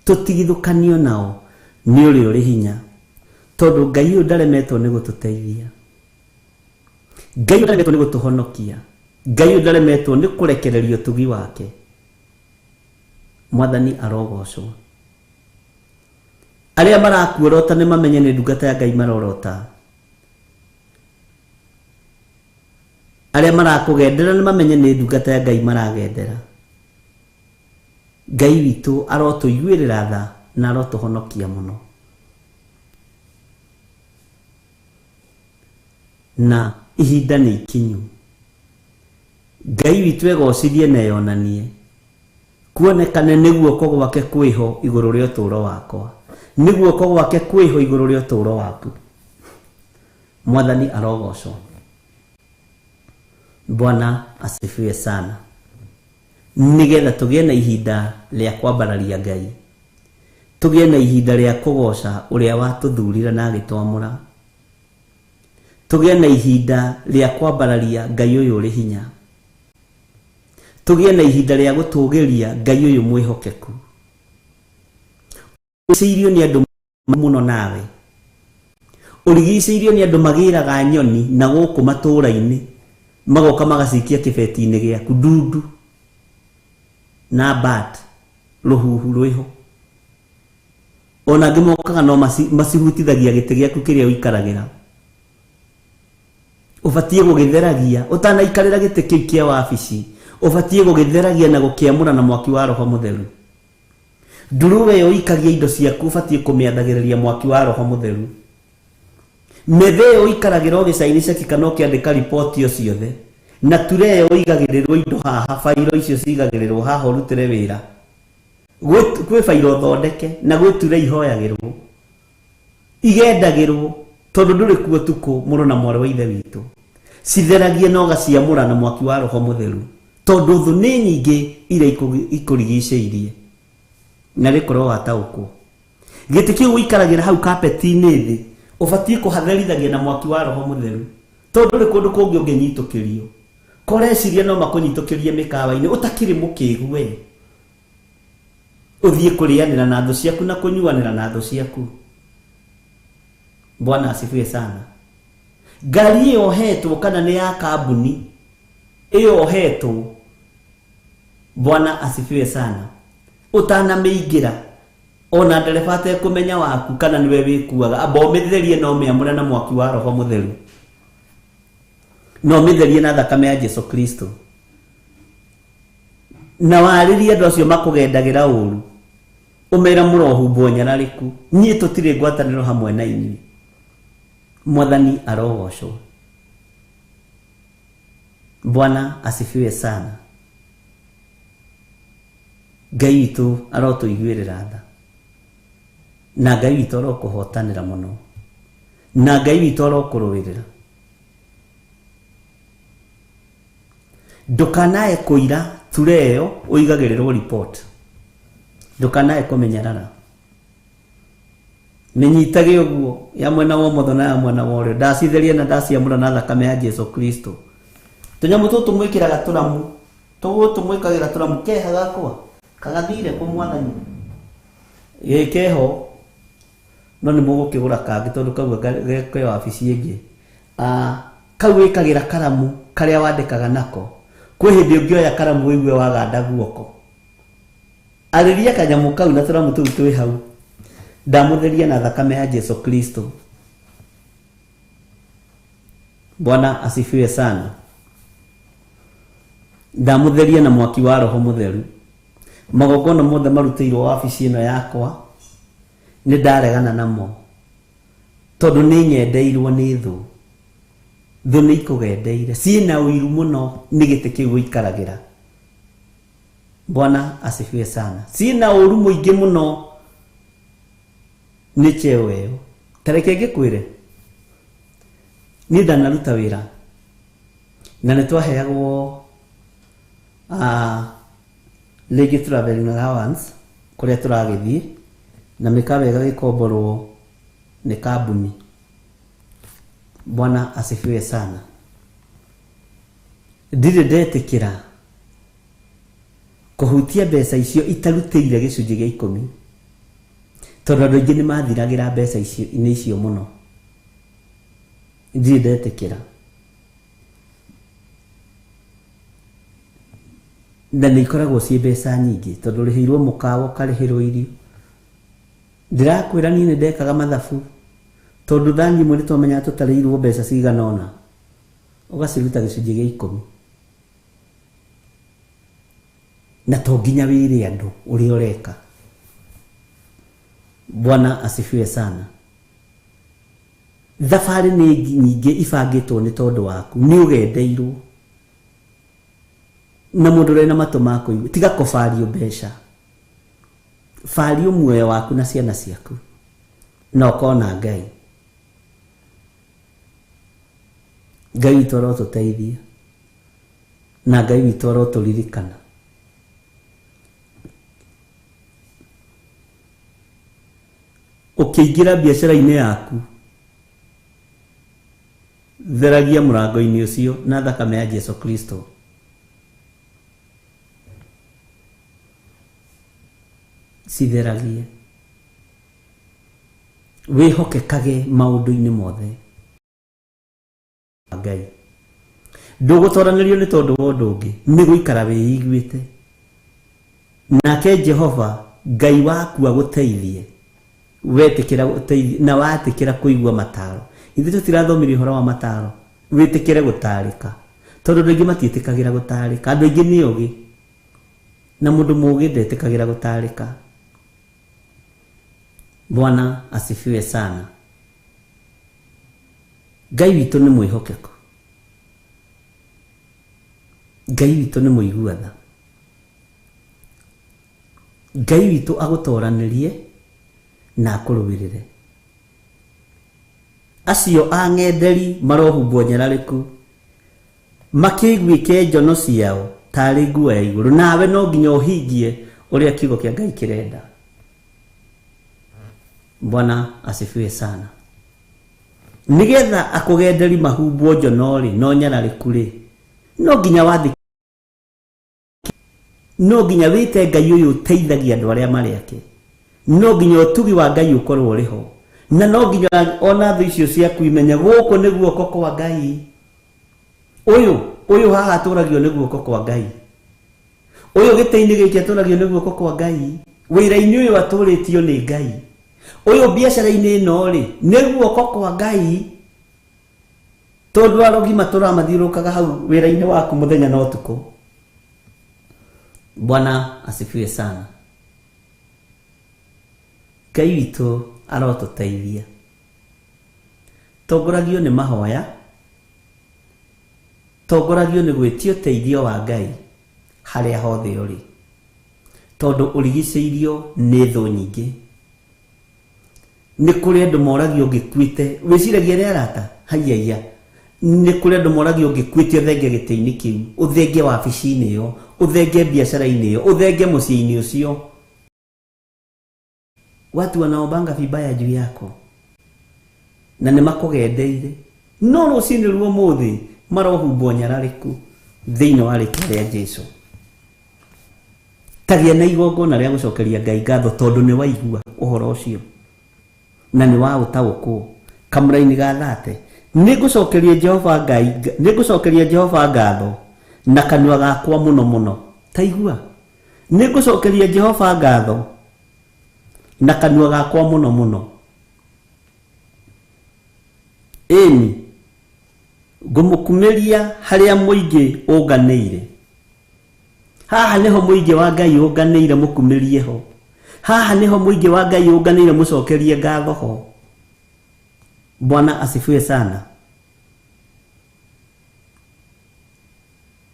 tũtigithũkanio nao nĩ ũrĩa ũrĩ hinya, tondũ Ngai ũyũ ndaremetwo nĩ gũtũteithia. Ngai ũyũ ndaremetwo nĩ gũtũhonokia. Ngai ũyũ ndaremetwo nĩ kũrekereria ũtugi wake. Mwathani arogocwo. Arĩa marakuorota nĩ mamenye nĩ ndungata ya Ngai marorota. Arĩa marakũgendera nĩ mamenye nĩ ndungata ya Ngai maragendera. Ngai witũ arotũiguĩrĩra tha na arotũhonokia mũno. Na ihinda nĩ ikinyu. Ngai witũ egocirie na eyonanie. Kuonekane nĩ guoko gwake kwĩho igũrũ rĩa ũtũũro wakwa. Nĩ guoko gwake kwĩho igũrũ rĩa ũtũũro waku. Mwathani arogocwo. Bwana asifiwe sana. Nigetha tũgĩe na ihinda rĩa kwambararia Ngai. Tũgĩe na ihinda rĩa kũgoca ũrĩa watũthurire na agĩtwamũra. Tũgĩe na ihinda rĩa kwambararia Ngai ũyũ ũrĩ hinya. Tũgĩe na ihinda rĩa gũtũũgĩria Ngai ũyũ mwĩhokeku. Urigicĩirio nĩ andũ mũno nawe. Urigicĩirio nĩ andũ magĩraga nyoni na gũkũ matũũra-inĩ magoka magacikia kĩbeti-inĩ gĩaku ndundu na bat rũhuhu rwĩho. Ona angĩ mokaga no macihutithagia gĩtĩ gĩaku kĩrĩa ũikaragĩra. Ũbatiĩ gũgĩtheragia ũtanaikarĩra gĩtĩ kĩu kĩa wabici. Ũbatiĩ gũgĩtheragia na gũkĩamũra na mwaki wa Roho Mũtheru. Nduruwe ĩyo ikagia indo ciaku ũbatiĩ kũmĩathagĩrĩria mwaki wa Roho Mũtheru. Methe ĩyo ikaragĩra gĩcainĩ ceki kana ũkĩandĩka ripoti o ciothe. Na ture ĩyo igagĩrĩrwo indo haha, failo icio cigagĩrĩrwo haha ũrutĩre wĩra. Gwĩ failo thondeke na gwĩ ture ihoyagĩrwo. Igendagĩrwo tondũ ndũrĩ kuo tuko mũrũ na mwarĩ wa ithe witũ. Citheragie na ũgaciamũra na mwaki wa Roho Mũtheru. Tondũ thũ nĩ nyingĩ iria ikũrigicĩirie. Na rĩkorwo wataũkwo. Gĩtĩ kĩu ũikaragĩra hau kapeti-inĩ thĩ. Ũbatiĩ kũhatherithagia na mwaki wa Roho Mũtheru. Tondũ ndũrĩ kũndũ kũngĩ ũngĩnyitũkĩrio. Koreciria no makũnyitũkĩrie mĩkawa-inĩ ũtakĩrĩ mũkĩgu we. Ũthiĩ kũrĩanĩra na thũ ciaku na kũnyuanĩra na thũ ciaku. Bwana asifiwe sana. Ngari ĩyo hetwo kana nĩ ya kambuni ĩyo hetwo. Bwana asifiwe sana. Ũtanamĩingĩra ona ndereba atekũmenya waku kana nĩwe wĩkuaga amba ũmĩtherie na ũmĩamũre na mwaki wa Roho Mũtheru. No ũmĩtherie na thakame ya Jesu Kristo. Na warĩrie andũ acio makũgendagĩra ũru. Ũmera mũrohumbwo nyararĩku. Niĩ tũtirĩ ngwatanĩro hamwe na inyuĩ. Mwathani arogocwo. Bwana asifiwe sana. Ngai witũ arotũiguĩrĩra tha. Na Ngai witũ arokũhotanĩra mũno. Na Ngai witũ arokũrũĩrĩra. Ndũkanae kũira ture ĩyo ũigagĩrĩrwo report. Ndũkanae kũmenyerara. Mĩnyitage ũguo ya mwena wa ũmotho na ya mwena wa ũrĩo. Ndacitheria na ndaciamũra na thakame ya Jesu Kristo. Tũnyamũ tũtũ mwĩkĩraga tũramu. Tũgũtũ mwĩkagĩra tũramu keha gakwa. Kagathire kwa Mwathani. Keho no nĩ mũgũkĩgũra kangĩ tondũ kau ge wabici ĩngĩ. Kau wĩkagĩra karamu karĩa wandĩkaga nako. Kwĩ hĩndĩ ũngĩoya karamu wĩigue waganda guoko. Arĩria kanyamũ kau na tũramu tũu twĩ hau. Ndamũtheria na thakame ya Jesu Kristo. Bwana asifiwe sana. Ndamũtheria na mwaki wa Roho Mũtheru. Magongona mothe marutĩirwo wabici ĩno yakwa nĩ ndaregana namo. Tondũ nĩ nyendeirwo nĩ thũ. Thũ nĩ ikũgendeire. Ciĩna ũiru mũno nĩ gĩtĩ kĩu ũikaragĩra. Bwana asifiwe sana. Ciĩna ũru mũingĩ mũno nĩ cheo ĩyo. Tareke ngĩkwĩre. Niĩ ndanaruta wĩra. Na nĩ twaheagwo rĩngĩ traveling allowance kũrĩa tũragĩthiĩ na mĩkawa ĩgagĩkomborwo nĩ kambuni. Bwana asifiwe sana. Ndirĩ ndetĩkĩra kũhutia mbeca icio itarutĩire gĩcunjĩ gĩa 10. Tondũ andũ aingĩ nĩ mathiragĩra mbeca icio mũno. Ndirĩ ndetĩkĩra. Na nĩ ikoragwo ciĩ mbeca nyingĩ tondũ rĩhĩirwo mũkawa ũkarĩhĩrwo irio. Ndĩrakwĩra niĩ nĩ ndekaga mathabu tondũ thani imwe nĩ twamenyaga tũtarĩirwo mbeca cigana ũna. Ũgaciruta gĩcunjĩ gĩa 10. Na to nginya wĩre andũ ũrĩa ũreka. Bwana asifiwe sana. Thabarĩ nĩ nyingĩ ibangĩtwo nĩ tondũ waku. Nĩ ũgendeirwo. Na mũndũ ũrĩ na matũ ma kũigua tiga kũbario mbeca. Bario muoyo waku na ciana ciaku. Na ũkona Ngai. Ngai witũ arotũteithia. Na Ngai witũ arotũririkana. Ũkĩingĩra biacara-inĩ yaku, theragia mũrango-inĩ ũcio na thakame ya Jesu Kristo. Citheragie. wihokekage maundu-ini mothe Ngai ndugutoranirio ni tondu wa undu ungi ni guikara wiiguite nake Jehova Ngai waku aguteithie wetikira guteithie na watikira kuigua mataro ithu tutirathomirie horo wa mataro witikire gutarika tondu ndugi matitikagira gutarika andu aingi ni ugi na mundu mugi ndetikagira gutarika. Bwana asifiwe sana. Ngai witu ni mwihokeko. Ngai witu ni muiguatha. Ngai witu agutoranirie na akurubirire. Acio ang'enderi marohumbwo nyarariku makigwike njono ciao tari nguo ya iguru nawe no nginya uhingie uria kiugo kia Ngai kirenda. Bwana asifiwe sana. Nigetha akugenderi mahumbwo njono ri no nyarariku ri no nginya wathi no nginya wite Ngai uyu teithagia andu aria mari ake no nginya utugi wa Ngai ukorwo riho na no nginya ona thu icio ciaku imenya guku ni guoko kwa Ngai uyu haha aturagio ni guoko kwa Ngai uyu giteini giki aturagio ni guoko kwa Ngai wira-ini uyu aturitio ni Ngai uyu biacara-ini ino ri ni guoko kwa Ngai tondu arogi matura mathirukaga hau wira-ini waku muthenya na utuku. Bwana asifiwe sana. Ngai witu arotuteithia tongoragio ni mahoya tongoragio ni gwitio teithio wa Ngai haria hothe uri tondu urigiceirio ni thu nyingi ni kuri andu moragio ngikuite wiciragia ri arata hayaya ni kuri andu moragio ngikuite uthenge giteini kiu uthenge wabici-ini iyo uthenge biacara-ini iyo uthenge mucii-ini ucio watu wanaobanga vibaya juu yako na ni makugendeire no rucini ruo muthi marohumbwo nyarariku thiini wa ritwa ria Jesu. Tagia na igongona ria gucokeria Ngai ngatho tondu ni waigua uhoro ucio na ni wa utaukwo kamura-ini ga thate ni gucokeria Jehova Ngai ni gucokeria Jehova ngatho na kanua gakwa muno muno taigua ni gucokeria Jehova ngatho na kanua gakwa muno muno. Eni ngumukumiria haria muingi unganiire haha niho muingi wa Ngai unganiire mukumirie ho haha niho muingi wa Ngai unganiire mucokerie ngatho ho. Bwana asifiwe sana.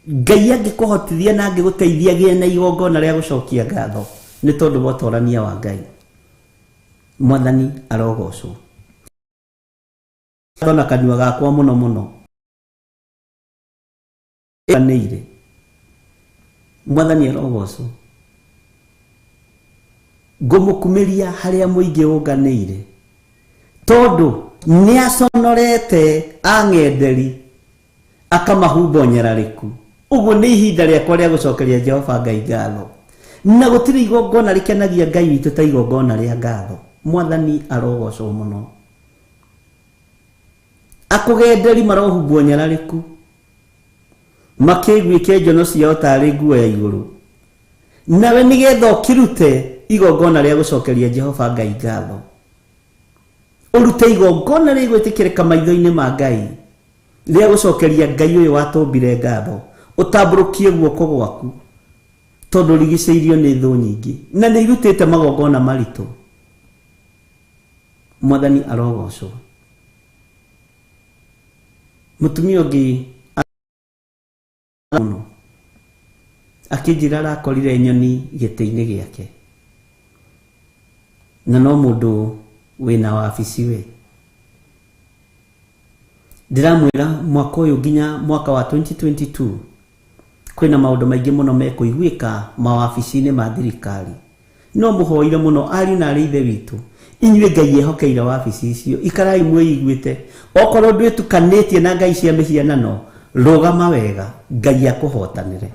Ngai angikuhotithia na angiguteithia gie na igongona ria gucokia ngatho ni tondu wa utorania wa Ngai. Mwathani arogocwo. Tona kanua gakwa muno muno neire Mwathani arogocwo. Ngumukumiria haria muingi unganiire tondu ni aconorete ang'enderi akamahumba nyarariku. Uguo ni ihinda riakwa ria gucokeria Jehova Ngai ngatho na gutiri igongona rikenagia Ngai witu ta igongona ria ngatho. Mwathani arogocwo muno. Akugenderi marohumbwo nyarariku makigwike njono ciao tari nguo ya iguru nawe nigetha ukirute igongona ria gucokeria Jehova Ngai ngatho urute igongona ria gwitikirika maitho-ini ma Ngai ria gucokeria Ngai uyu watumbire ngatho utamburukie guoko gwaku tondu rigiceirio ni thu nyingi na ni irutite magongona maritu. Mwathani arogocwo. Mutumia ungi muno akijira arakorire nyoni giti-ini giake na no mundu wina wabici we ndiramwira mwaka uyu nginya mwaka wa 2022 kwina maundu maingi muno mekuiguika mawabici-ini ma thirikari no muhoire muno ari na rithe witu inywe Ngai ehokeire wabici icio ikarai mwiguite okorwo ndwitukanĩtie na ngai cia mĩhianano rugama wega Ngai akuhotanire.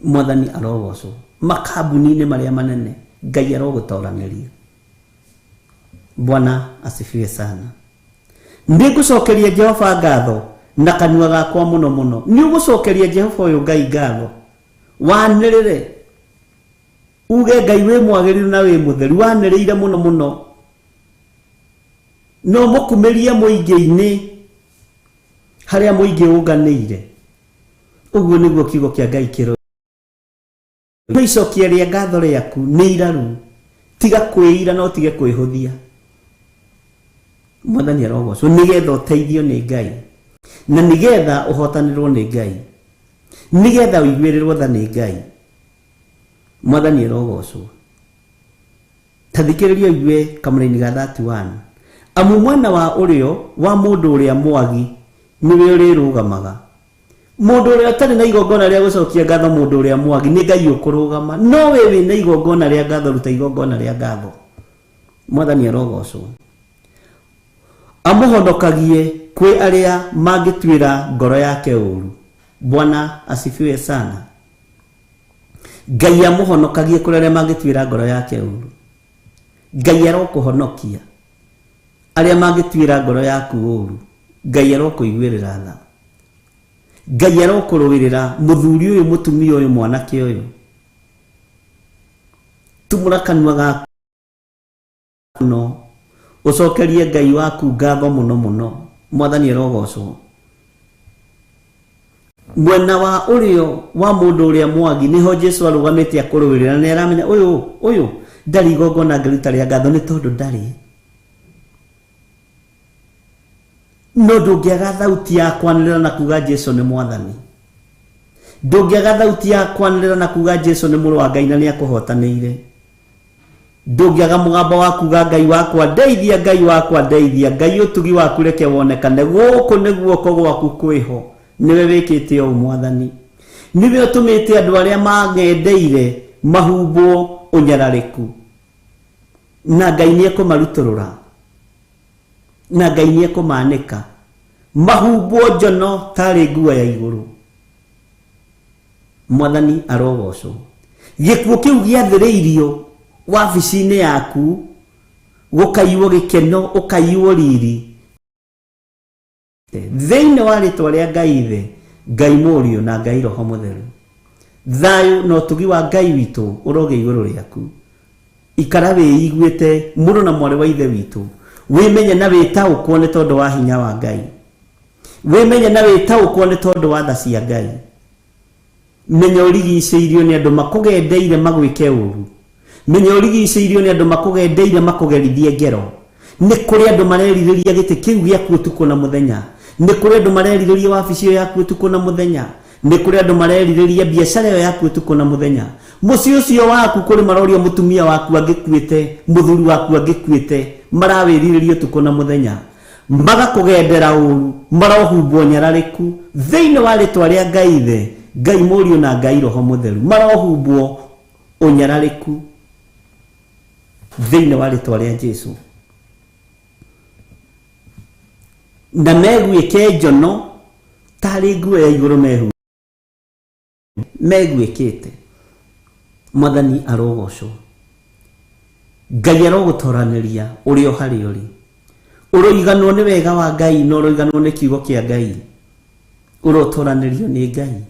Mwathani arogocwo. Makambuni-ini maria manene Ngai arogutoraniria Bwana asifiwe sana. Ndigucokeria Jehova ngatho na kanua gakwa muno muno. Ni ugucokeria Jehova uyu Ngai ngatho. Wanirire. Uge Ngai we mwagiriru na we mutheru waniriire muno muno. No mukumeria muingi-ini haria muingi unganiire. Uguo niguo kiugo kia Ngai kiro. Icokia ria ngatho riaku ni iraru. Tiga kwira no tige kwihuthia. Mwathani arogocwo nigetha uteithio ni Ngai. Na nigetha uhotanirwo ni Ngai. Nigetha uiguirirwo tha ni Ngai. Mwathani arogocwo. Tathikiriria igue kamuraini ga 31. Amu mwana wa urio wa mundu uria mwagi niwe urirugamaga. Mundu uria atari na igongona ria gucokia ngatho mundu uria mwagi ni Ngai ukurugama. No we wina igongona ria ngatho ruta igongona ria ngatho. Mwathani arogocwo. Amuhonokagie kwi aria mangitwira ngoro yake uru. Bwana asifiwe sana. Ngai amuhonokagie kuri aria mangitwira ngoro yake uru. Ngai arokuhonokia aria mangitwira ngoro yaku uru. Ngai arokuiguirira tha. Ngai arokurugirira muthuri uyu mutumia uyu mwanake uyu. Tumura kanua gaku no ucokerie Ngai waku ngatho muno muno. Mwathani arogocwo. Mwena wa urio wa mundu uria mwagi niho Jesu arugamite akurugirira na aramenya uyu ndari igongona ngaruta ria ngatho ni tondu ndari. No ndungiaga thauti ya kwanirira na kuga Jesu ni Mwathani. Ndungiaga thauti ya kwanirira na kuga Jesu ni muru wa Ngai na ni akuhotanire. Ndungiaga mugambo wa kuga Ngai wakwa ndeithia, Ngai wakwa ndeithia, Ngai utugi waku reke wonekane guku niguo ko gwaku kwiho. Niwe wikite o Mwathani. Niwe utumite andu aria mangendeire mahumbo unyarariku. Na Ngai ni ekumaruturura. Na Ngai ni ekumanika. Mahumbo njono tari nguo ya iguru. Mwathani arogocwo. Gikuo kiu giathiriirio wabici-ini yaku gukaiwo gikeno ukaiwo riri. Thiini wa ritwa ria Ngai Ithe, Ngai Murio na Ngai Roho Mutheru. Thayu no tugi wa Ngai witu uroge iguru riaku. Ikara wiiguite muru na mwari wa Ithe witu. Wimenye na witaukwo ni tondu wa hinya wa Ngai. Wimenye na witaukwo ni tondu wa tha cia Ngai. Menya urigicĩirio ni andu makugendeire magwike uru. Menya urigicĩirio ni andu makugendeire makugerithie ngero. Ni kuri andu mareririria giti kiu giaku utuku na muthenya. Ni kuri andu mareririria wabici yo yaku utuku na muthenya. Ni kuri andu mareririria biacara yo yaku utuku na muthenya. Muci ucio waku kuri maroria mutumia waku angikuite, muthuri waku angikuite, marawiririria utuku na muthenya. Magakugendera uru, marohumbwo nyarariku. Thiini wa ritwa ria Ngai Ithe, Ngai Murio na Ngai Roho Mutheru, marohumbwo unyarariku. Thiini wa ritwa ria Jesu. Na megwike njono tari nguo ya iguru mehu. Megwikite. Mwathani arogocwo. Ngai arogutoraniria urio hari uri. Uroiganwo ni wega wa Ngai no uroiganwo ni kiugo kia Ngai. Urotoranirio ni Ngai.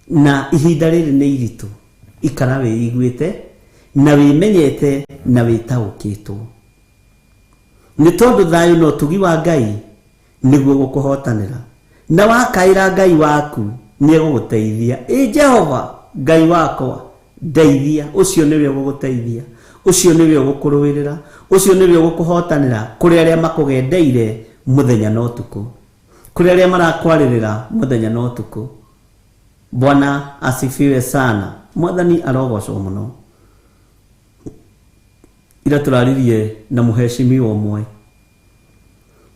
Na ihinda riri ni iritu. Ikara wiiguite na wimenyete na witaukitwo. Ni tondu thayu no tugi wa Ngai niguo gukuhotanira. Na wakaira Ngai waku ni eguguteithia. Jehova Ngai wakwa ndeithia. Ucio niwe uguguteithia. Ucio niwe ugukuruirira. Ucio niwe ugukuhotanira kuri aria makugendeire muthenya na utuku. Kuri aria marakwaririra muthenya na utuku. Bwana asifiwe sana. Mwathani arogocwo muno. Ira turaririe na muheshimiwa umwe.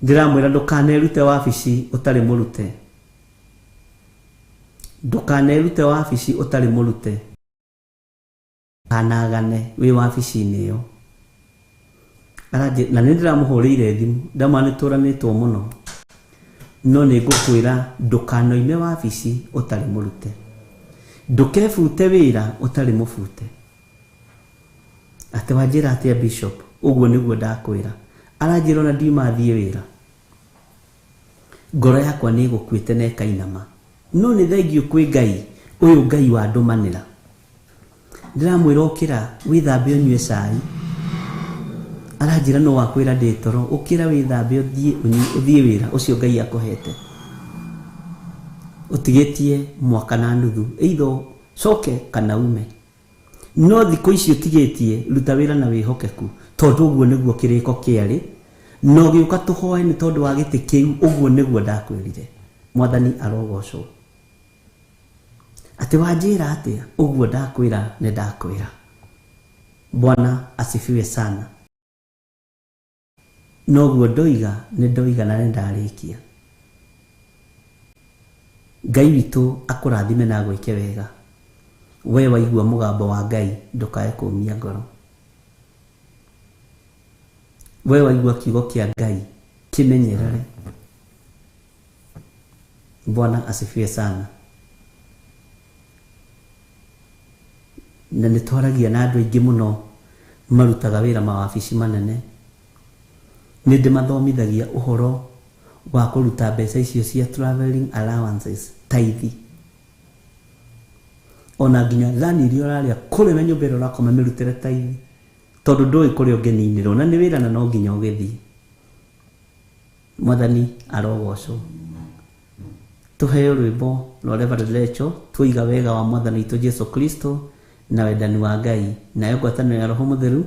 Ndiramwira ndukanerute wabici utari murute. Ndukanerute wabici utari murute. Kanagane wi wabici-ini iyo. Araje na ndiramuhurire thimu ndamanituranitwo muno. No ni ngukwira ndukanoime wabici utari murute. Ndukebute wira utari mufute. ati wanjira atia bishop uguo niguo ndakwira aranjira na ndiuma thie wira ngoro yakwa ni gukwite na kainama no ni thengio kwi Ngai uyu Ngai wa ndumanira ndiramwira ukira withambe unywe cai aranjira no wakwira nditoro ukira withambe uthie wira ucio Ngai akuhete utigetie mwaka na nuthu eitho coke kana ume no thiko ici utigetie ruta wira na wihokeku tondu uguo niguo kiriko kiari no giuka tuhoe ni tondu wa giti kiu uguo niguo ndakwirire mwathani arogocwo ati wanjira atia uguo ndakwira ni ndakwira Bwana asifiwe sana no guo ndoiga ni ndoiga na ndarikia Ngai witu akurathime na gwike wega we waigua mugambo wa Ngai ndukae kumia ngoro we waigua kiugo kia Ngai kimenyerere Bwana asifiwe sana na nitwaragia na andu aingi muno marutaga wira mawabici manene ni ndimathomithagia uhoro wa kuruta mbeca icio cia traveling allowances taithi ona nginya thani iria uraria kuri na nyumba ĩrĩa ũrakoma mĩrutĩre taithi tondu ndũĩ kũrĩa ũngĩninĩrwo na nĩ wĩra na no nginya ũgĩthiĩ mwathani arogocwo tuheo rwĩmbo rwa Reverend Lecho tuiga wega wa mwathani witũ Jesu Kristo na wendani wa Ngai nayo ngwatanĩro ya Roho Mũtheru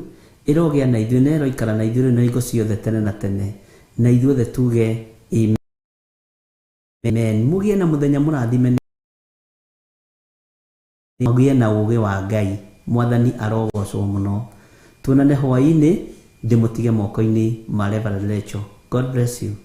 ĩrogĩa na ithuĩ na ĩroikara na ithuĩ na hingo ciothe tene na tene na ithuothe tuge amen mugie na muthenya mũrathime mugie na ũũgĩ wa Ngai mwathani arogocwo mũno tuonane hwaĩ-inĩ ndĩmũtige moko-inĩ ma Reverend Lecho. God bless you.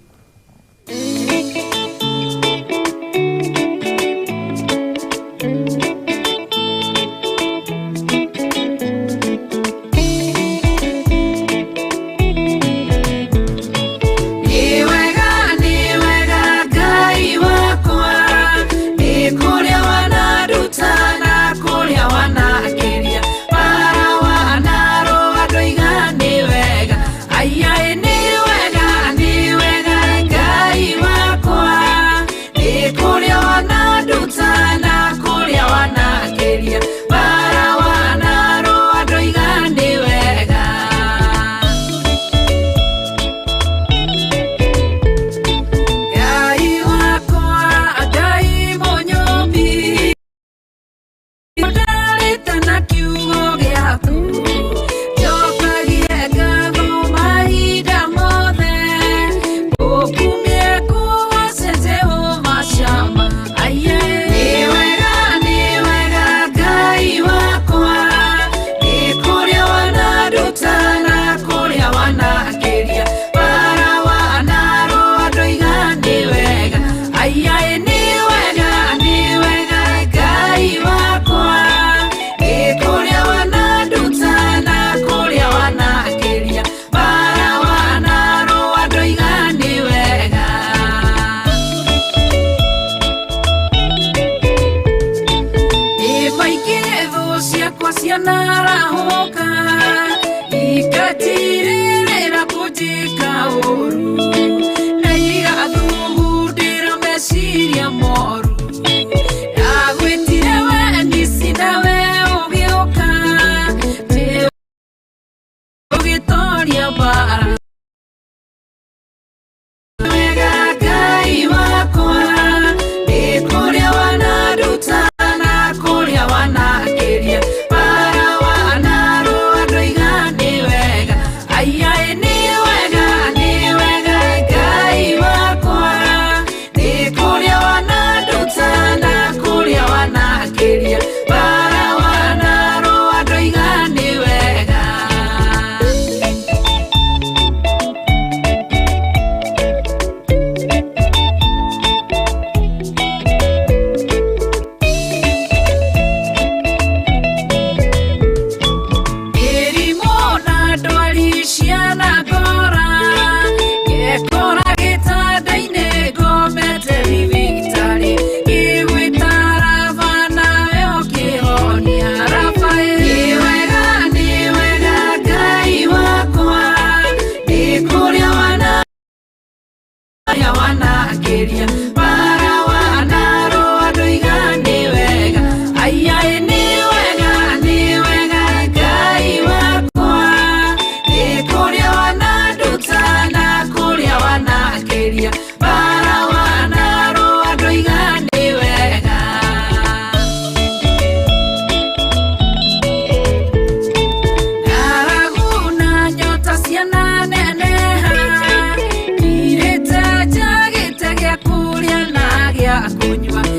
Aya, ni wega kunyua